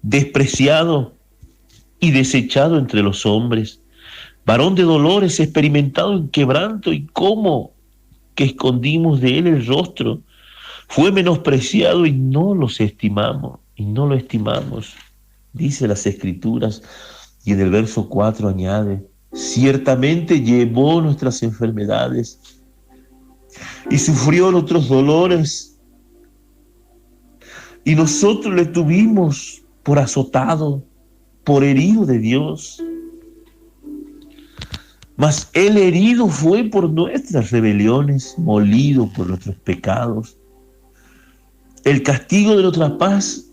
despreciado y desechado entre los hombres, varón de dolores, experimentado en quebranto, y cómo que escondimos de él el rostro. Fue menospreciado y no lo estimamos, dice las Escrituras. Y en el verso 4 añade: ciertamente llevó nuestras enfermedades y sufrió nuestros dolores, y nosotros le tuvimos por azotado, por herido de Dios. Mas él herido fue por nuestras rebeliones, molido por nuestros pecados. El castigo de nuestra paz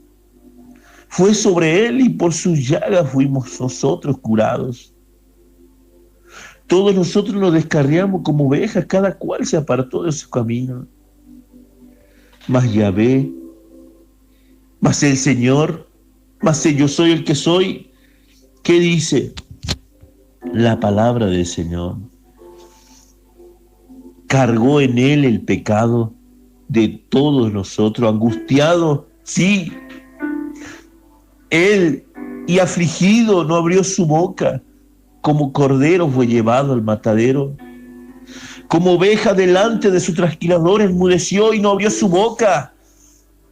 fue sobre él, y por sus llagas fuimos nosotros curados. Todos nosotros nos descarriamos como ovejas, cada cual se apartó de su camino. Mas Yahvé, mas el Señor, mas el yo soy el que soy, ¿qué dice? La palabra del Señor. Cargó en él el pecado de todos nosotros, angustiado, sí, él, y afligido, no abrió su boca. Como cordero fue llevado al matadero, como oveja delante de su trasquilador enmudeció y no abrió su boca.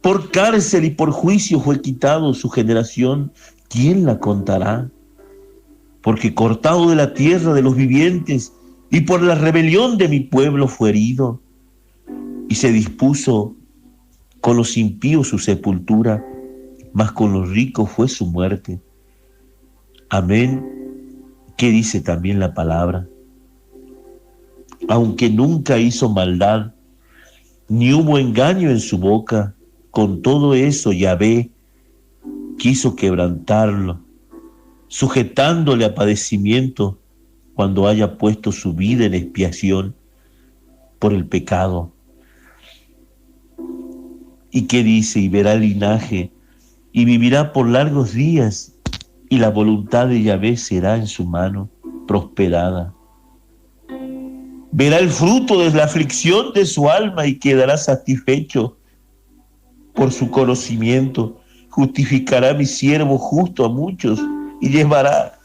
Por cárcel y por juicio fue quitado su generación. ¿Quién la contará? Porque cortado de la tierra de los vivientes, y por la rebelión de mi pueblo fue herido. Y se dispuso con los impíos su sepultura, mas con los ricos fue su muerte. Amén. ¿Qué dice también la palabra? Aunque nunca hizo maldad, ni hubo engaño en su boca, con todo eso Yahvé quiso quebrantarlo, sujetándole a padecimiento cuando haya puesto su vida en expiación por el pecado. ¿Y qué dice? Y verá el linaje, y vivirá por largos días, y la voluntad de Yahvé será en su mano prosperada. Verá el fruto de la aflicción de su alma y quedará satisfecho por su conocimiento. Justificará mi siervo justo a muchos y llevará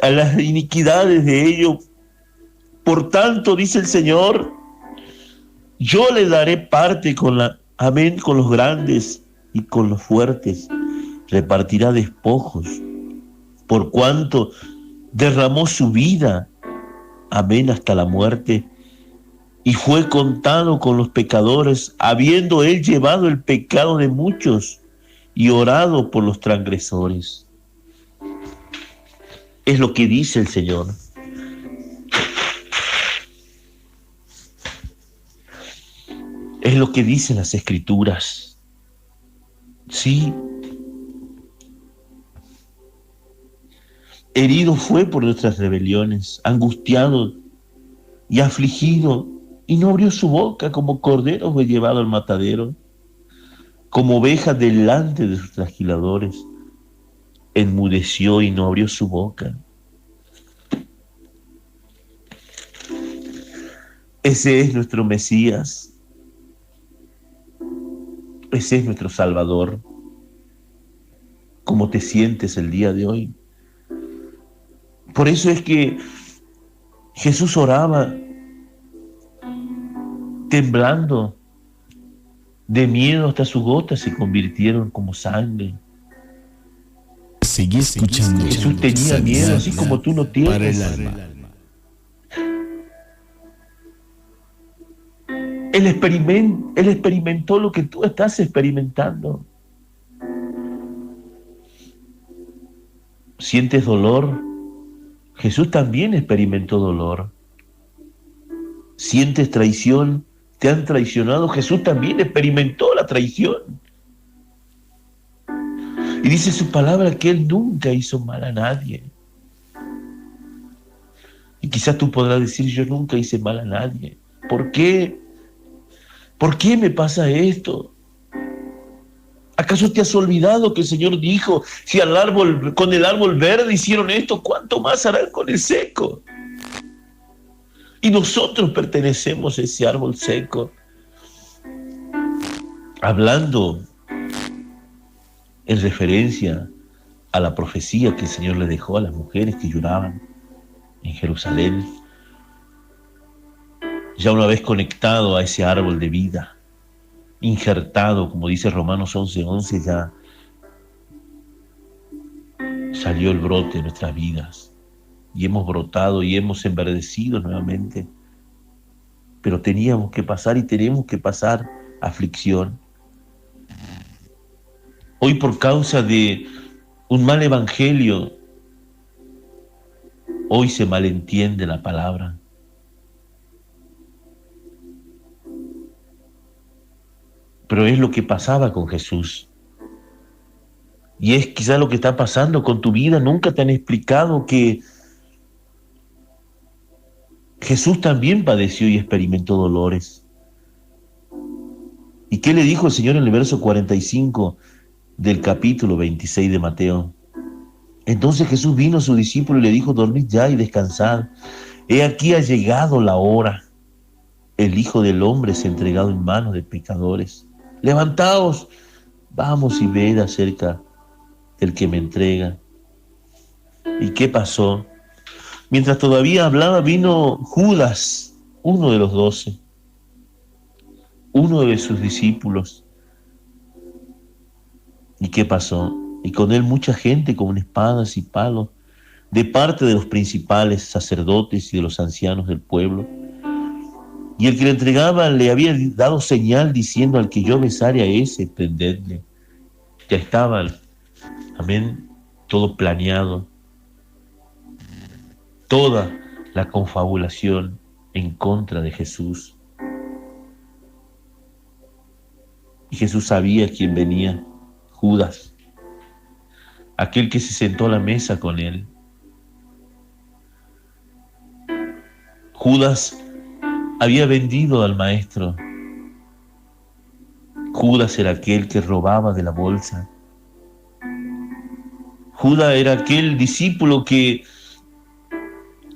a las iniquidades de ellos. Por tanto, dice el Señor, yo le daré parte con los grandes y con los fuertes. Repartirá despojos, por cuanto derramó su vida, amén, hasta la muerte, y fue contado con los pecadores, habiendo él llevado el pecado de muchos y orado por los transgresores. Es lo que dice el Señor. Es lo que dicen las Escrituras. Sí. Herido fue por nuestras rebeliones, angustiado y afligido y no abrió su boca. Como cordero fue llevado al matadero, como oveja delante de sus trasquiladores. Enmudeció y no abrió su boca. Ese es nuestro Mesías. Ese es nuestro Salvador. ¿Cómo te sientes el día de hoy? Por eso es que Jesús oraba temblando de miedo, hasta sus gotas se convirtieron como sangre. Seguí escuchando. Jesús tenía miedo, así como tú lo tienes. Para el alma. Él experimentó lo que tú estás experimentando. ¿Sientes dolor? Jesús también experimentó dolor. ¿Sientes traición? ¿Te han traicionado? Jesús también experimentó la traición. Y dice su palabra que Él nunca hizo mal a nadie. Y quizás tú podrás decir, yo nunca hice mal a nadie. ¿Por qué? ¿Por qué me pasa esto? ¿Acaso te has olvidado que el Señor dijo, si con el árbol verde hicieron esto, cuánto más harán con el seco? Y nosotros pertenecemos a ese árbol seco. Hablando en referencia a la profecía que el Señor le dejó a las mujeres que lloraban en Jerusalén, ya una vez conectado a ese árbol de vida, injertado, como dice Romanos 11:11, ya salió el brote de nuestras vidas y hemos brotado y hemos enverdecido nuevamente, pero teníamos que pasar y tenemos que pasar aflicción. Hoy, por causa de un mal evangelio, hoy se malentiende la palabra. Pero es lo que pasaba con Jesús. Y es quizá lo que está pasando con tu vida. Nunca te han explicado que Jesús también padeció y experimentó dolores. ¿Y qué le dijo el Señor en el verso 45 del capítulo 26 de Mateo? Entonces Jesús vino a su discípulo y le dijo, dormid ya y descansad. He aquí ha llegado la hora. El Hijo del Hombre es entregado en manos de pecadores. Levantaos, vamos y ved acerca del que me entrega. ¿Y qué pasó? Mientras todavía hablaba, vino Judas, uno de los 12, uno de sus discípulos. ¿Y qué pasó? Y con él mucha gente con espadas y palos, de parte de los principales sacerdotes y de los ancianos del pueblo. Y el que le entregaba le había dado señal diciendo, al que yo besare a ese, prendedle. Ya estaba, amén, todo planeado, toda la confabulación en contra de Jesús. Y Jesús sabía quién venía, Judas, aquel que se sentó a la mesa con él. Judas había vendido al maestro. Judas era aquel que robaba de la bolsa. Judas era aquel discípulo que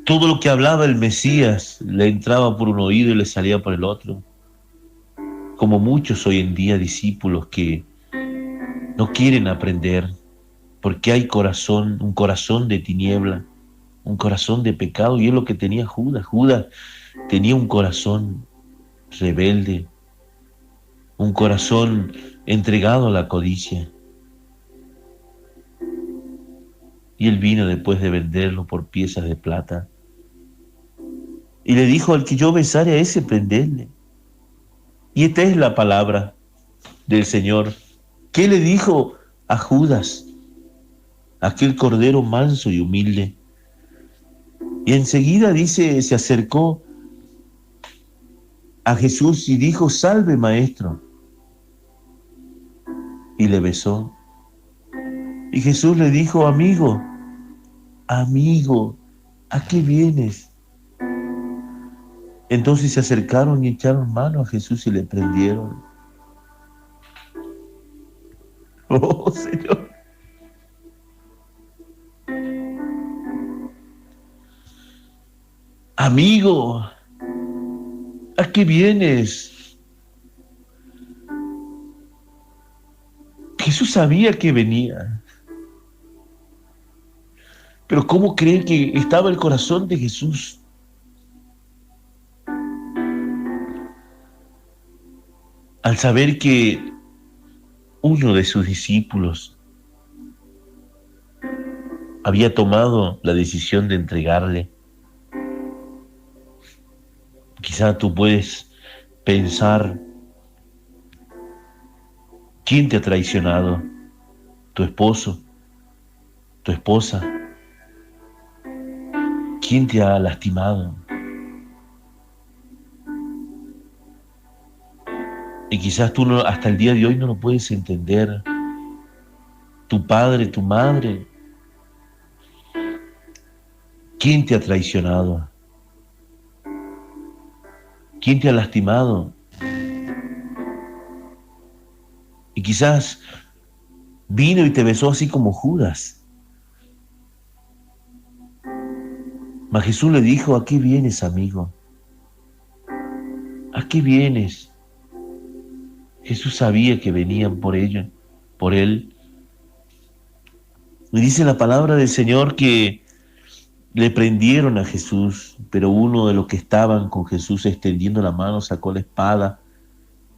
todo lo que hablaba el Mesías le entraba por un oído y le salía por el otro. Como muchos hoy en día discípulos que no quieren aprender porque hay un corazón de tiniebla, un corazón de pecado, y es lo que tenía Judas. Judas tenía un corazón rebelde, un corazón entregado a la codicia. Y él vino después de venderlo por piezas de plata. Y le dijo, al que yo besare a ese, prendedle. Y esta es la palabra del Señor. ¿Qué le dijo a Judas? Aquel cordero manso y humilde. Y enseguida dice, se acercó a Jesús y dijo, salve, maestro. Y le besó. Y Jesús le dijo, amigo, ¿a qué vienes? Entonces se acercaron y echaron mano a Jesús y le prendieron. Oh, Señor. Amigo, ¿a qué vienes? Jesús sabía que venía. Pero ¿cómo cree que estaba el corazón de Jesús? Al saber que uno de sus discípulos había tomado la decisión de entregarle. Quizá tú puedes pensar, ¿quién te ha traicionado? ¿Tu esposo? ¿Tu esposa? ¿Quién te ha lastimado? Y quizás tú hasta el día de hoy no lo puedes entender. Tu padre, tu madre, ¿quién te ha traicionado? ¿Quién te ha lastimado? Y quizás vino y te besó así como Judas. Mas Jesús le dijo, ¿a qué vienes, amigo? ¿A qué vienes? Jesús sabía que venían por ello, por él. Y dice la palabra del Señor que le prendieron a Jesús, pero uno de los que estaban con Jesús extendiendo la mano sacó la espada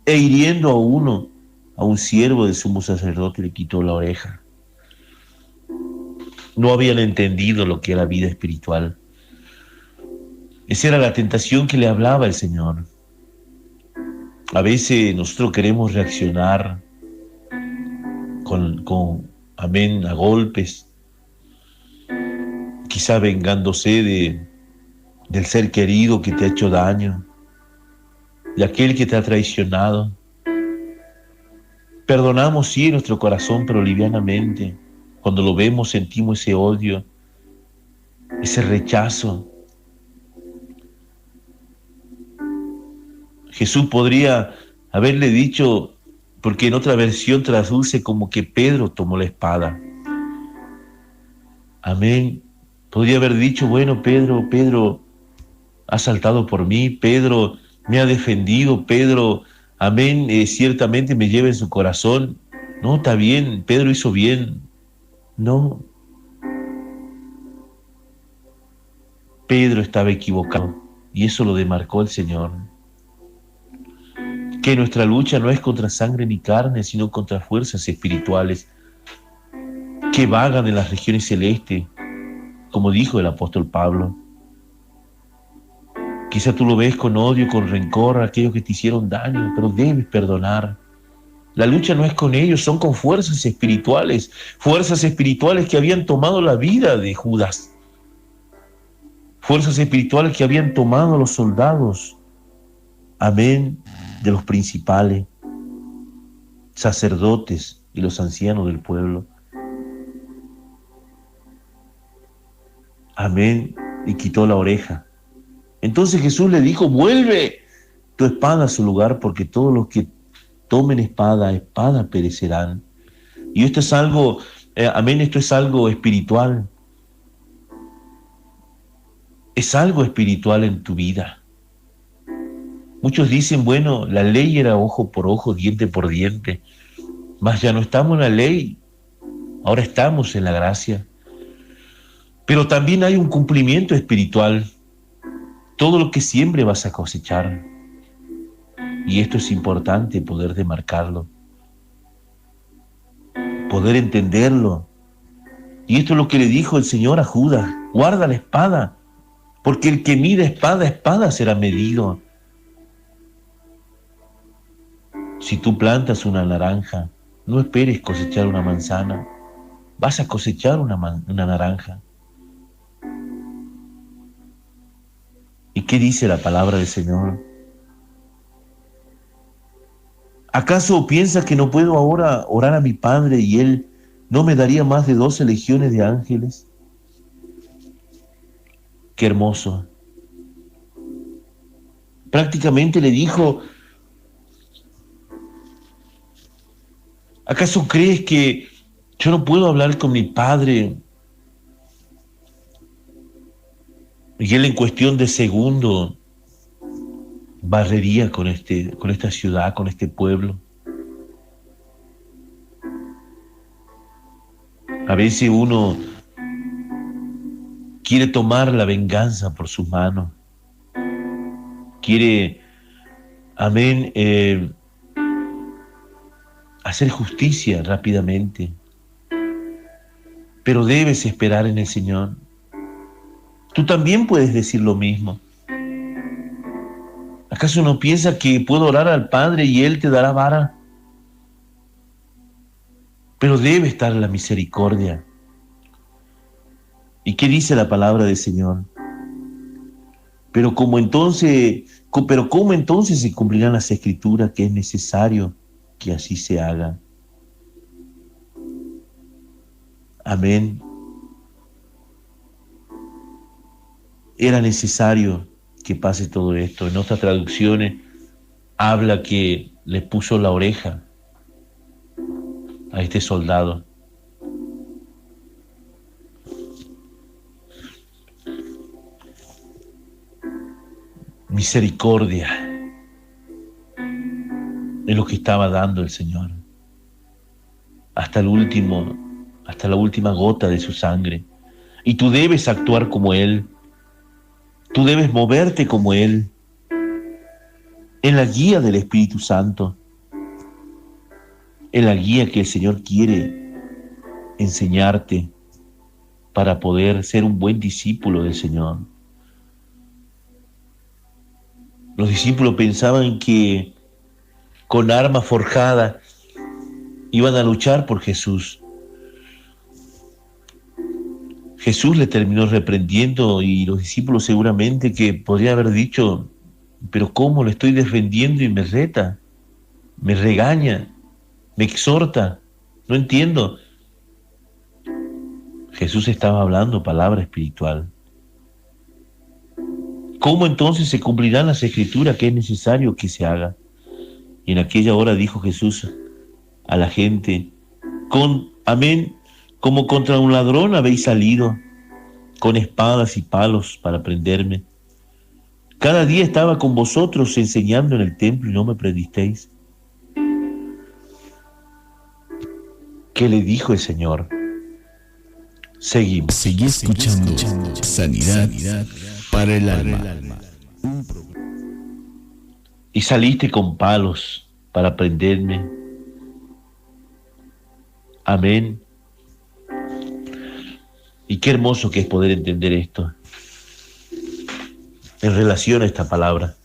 e hiriendo a un siervo del sumo sacerdote, le quitó la oreja. No habían entendido lo que era vida espiritual. Esa era la tentación que le hablaba el Señor. A veces nosotros queremos reaccionar amén, a golpes, quizá vengándose del ser querido que te ha hecho daño, de aquel que te ha traicionado. Perdonamos sí en nuestro corazón, pero livianamente. Cuando lo vemos sentimos ese odio, ese rechazo. Jesús podría haberle dicho, porque en otra versión traduce como que Pedro tomó la espada. Amén. Podría haber dicho, bueno, Pedro ha saltado por mí, Pedro me ha defendido, Pedro, amén, ciertamente me lleva en su corazón. No, está bien, Pedro hizo bien. No, Pedro estaba equivocado y eso lo demarcó el Señor. Que nuestra lucha no es contra sangre ni carne, sino contra fuerzas espirituales que vagan en las regiones celestes, como dijo el apóstol Pablo. Quizá tú lo ves con odio, con rencor a aquellos que te hicieron daño, pero debes perdonar. La lucha no es con ellos, son con fuerzas espirituales que habían tomado la vida de Judas, fuerzas espirituales que habían tomado los soldados, amén, de los principales, sacerdotes y los ancianos del pueblo. Amén, y quitó la oreja. Entonces Jesús le dijo, vuelve tu espada a su lugar, porque todos los que tomen espada perecerán. Y esto es algo, amén, esto es algo espiritual. Es algo espiritual en tu vida. Muchos dicen, bueno, la ley era ojo por ojo, diente por diente, mas ya no estamos en la ley, ahora estamos en la gracia. Pero también hay un cumplimiento espiritual. Todo lo que siempre vas a cosechar. Y esto es importante, poder demarcarlo, poder entenderlo. Y esto es lo que le dijo el Señor a Judas, guarda la espada, porque el que mide espada será medido. Si tú plantas una naranja, no esperes cosechar una manzana, vas a cosechar una naranja. ¿Y qué dice la palabra del Señor? ¿Acaso piensas que no puedo ahora orar a mi Padre y Él no me daría más de 12 legiones de ángeles? Qué hermoso. Prácticamente le dijo: ¿acaso crees que yo no puedo hablar con mi padre? Y él en cuestión de segundo barrería con esta ciudad, con este pueblo. A veces uno quiere tomar la venganza por sus manos, quiere, amén, hacer justicia rápidamente, pero debes esperar en el Señor. Tú también puedes decir lo mismo. ¿Acaso no piensa que puedo orar al Padre y Él te dará vara? Pero debe estar la misericordia. ¿Y qué dice la palabra del Señor? Pero cómo entonces se cumplirán las escrituras, que es necesario que así se haga. Amén. Era necesario que pase todo esto. En otras traducciones habla que le puso la oreja a este soldado. Misericordia es lo que estaba dando el Señor. Hasta la última gota de su sangre. Y tú debes actuar como Él. Tú debes moverte como Él, en la guía del Espíritu Santo, en la guía que el Señor quiere enseñarte para poder ser un buen discípulo del Señor. Los discípulos pensaban que con armas forjadas iban a luchar por Jesús. Jesús le terminó reprendiendo y los discípulos seguramente que podrían haber dicho: pero ¿cómo le estoy defendiendo y me reta, me regaña, me exhorta? No entiendo. Jesús estaba hablando palabra espiritual. ¿Cómo entonces se cumplirán las escrituras que es necesario que se haga? Y en aquella hora dijo Jesús a la gente: amén, como contra un ladrón habéis salido, con espadas y palos para prenderme. Cada día estaba con vosotros enseñando en el templo y no me prendisteis. ¿Qué le dijo el Señor? Seguimos. Seguí escuchando Sanidad para el alma. Y saliste con palos para prenderme. Amén. Y qué hermoso que es poder entender esto en relación a esta palabra.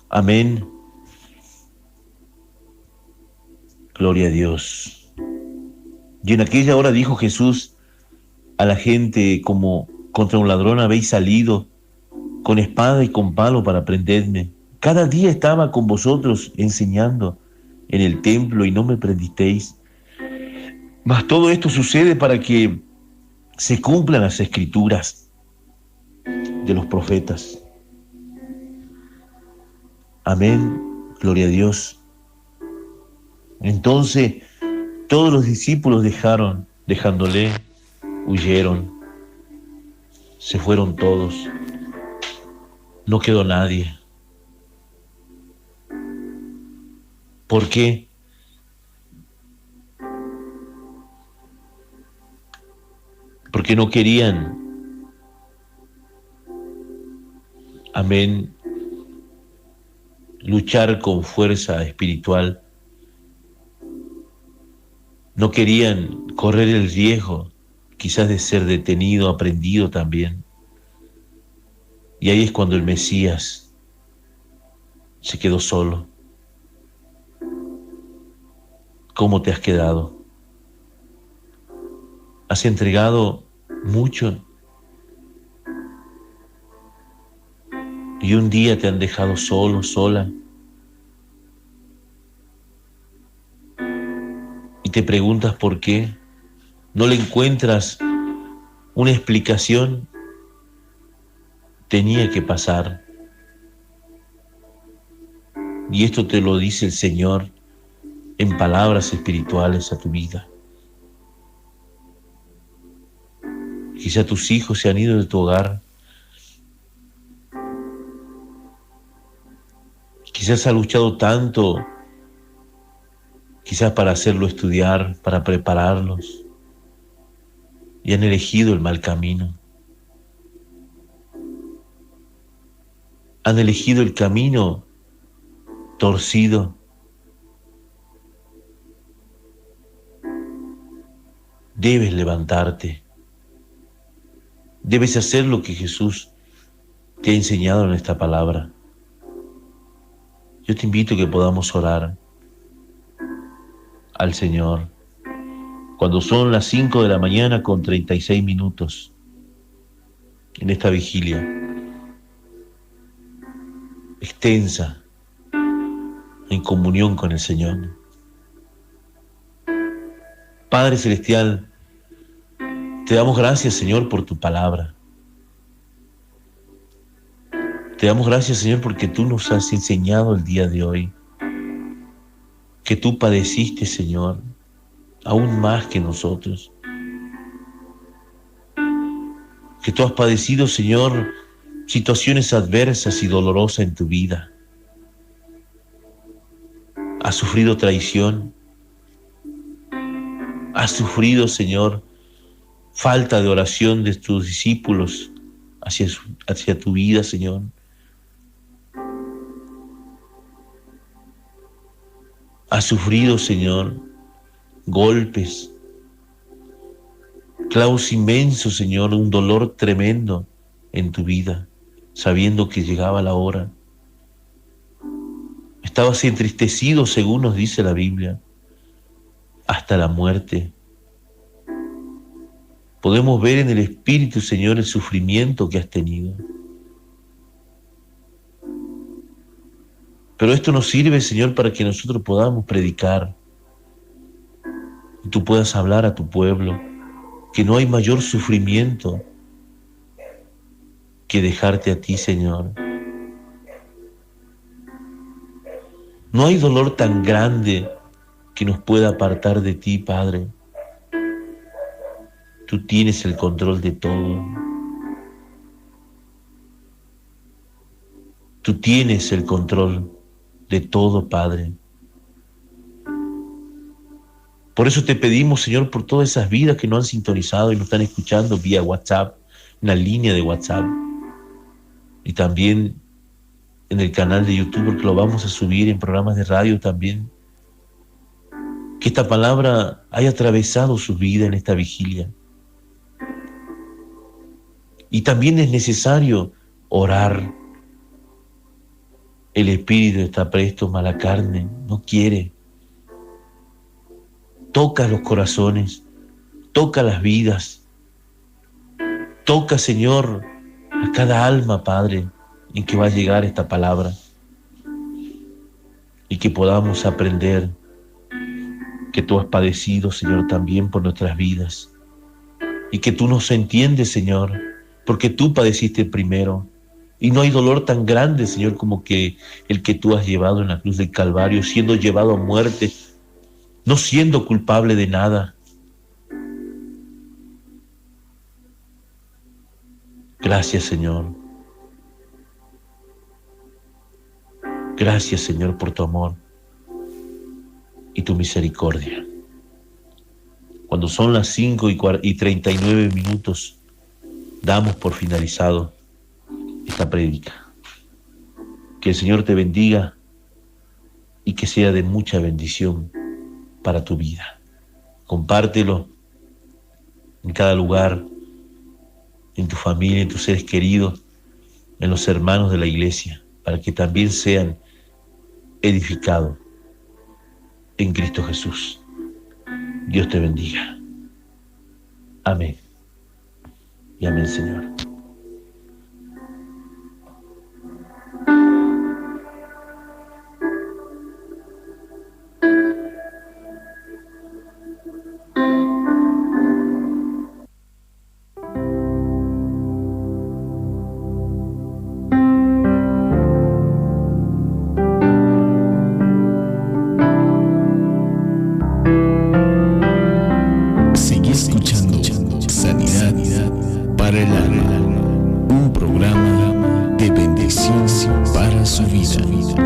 Amén. Gloria a Dios. Y en aquella hora dijo Jesús a la gente: como contra un ladrón habéis salido, con espada y con palo para prenderme. Cada día estaba con vosotros enseñando en el templo y no me prendisteis. Mas todo esto sucede para que se cumplan las escrituras de los profetas. Amén. Gloria a Dios. Entonces todos los discípulos dejándole, huyeron. Se fueron todos. No quedó nadie. ¿Por qué? Porque no querían, amén, luchar con fuerza espiritual. No querían correr el riesgo, quizás, de ser detenido, aprendido también. Y ahí es cuando el Mesías se quedó solo. ¿Cómo te has quedado? ¿Has entregado mucho? Y un día te han dejado solo, sola. Y te preguntas por qué. No le encuentras una explicación tenía que pasar. Y esto te lo dice el Señor en palabras espirituales a tu vida. Quizá tus hijos se han ido de tu hogar. Quizás has luchado tanto, quizás para hacerlo estudiar, para prepararlos, y han elegido el mal camino. Han elegido el camino torcido. Debes levantarte. Debes hacer lo que Jesús te ha enseñado en esta palabra. Yo te invito a que podamos orar al Señor. Cuando son las 5 de la mañana con 36 minutos, en esta vigilia extensa, en comunión con el Señor. Padre Celestial, te damos gracias, Señor, por tu palabra. Te damos gracias, Señor, porque tú nos has enseñado el día de hoy que tú padeciste, Señor, aún más que nosotros. Que tú has padecido, Señor, situaciones adversas y dolorosas en tu vida. Has sufrido traición. Has sufrido, Señor, falta de oración de tus discípulos hacia tu vida, Señor. Has sufrido, Señor, golpes, clavos inmensos, Señor, un dolor tremendo en tu vida, sabiendo que llegaba la hora. Estabas entristecido, según nos dice la Biblia, hasta la muerte. Podemos ver en el Espíritu, Señor, el sufrimiento que has tenido. Pero esto nos sirve, Señor, para que nosotros podamos predicar y tú puedas hablar a tu pueblo que no hay mayor sufrimiento que dejarte a ti, Señor. No hay dolor tan grande que nos pueda apartar de ti, Padre. Tú tienes el control de todo. Tú tienes el control de todo, Padre. Por eso te pedimos, Señor, por todas esas vidas que no han sintonizado y nos están escuchando vía WhatsApp, en la línea de WhatsApp, y también en el canal de YouTube, porque lo vamos a subir en programas de radio también. Que esta palabra haya atravesado su vida en esta vigilia. Y también es necesario orar. El espíritu está presto, mas la carne no quiere. Toca los corazones, toca las vidas. Toca, Señor, a cada alma, Padre, en que va a llegar esta palabra. Y que podamos aprender que tú has padecido, Señor, también por nuestras vidas. Y que tú nos entiendes, Señor, porque tú padeciste primero. Y no hay dolor tan grande, Señor, como que el que tú has llevado en la cruz del Calvario, siendo llevado a muerte, no siendo culpable de nada. Gracias, Señor. Gracias, Señor, por tu amor y tu misericordia. Cuando son las 5:39 minutos, damos por finalizado esta prédica. Que el Señor te bendiga y que sea de mucha bendición para tu vida. Compártelo en cada lugar, en tu familia, en tus seres queridos, en los hermanos de la iglesia, para que también sean edificados en Cristo Jesús. Dios te bendiga. Amén. Y amén, Señor. para el alma. Un programa de bendición para su vida.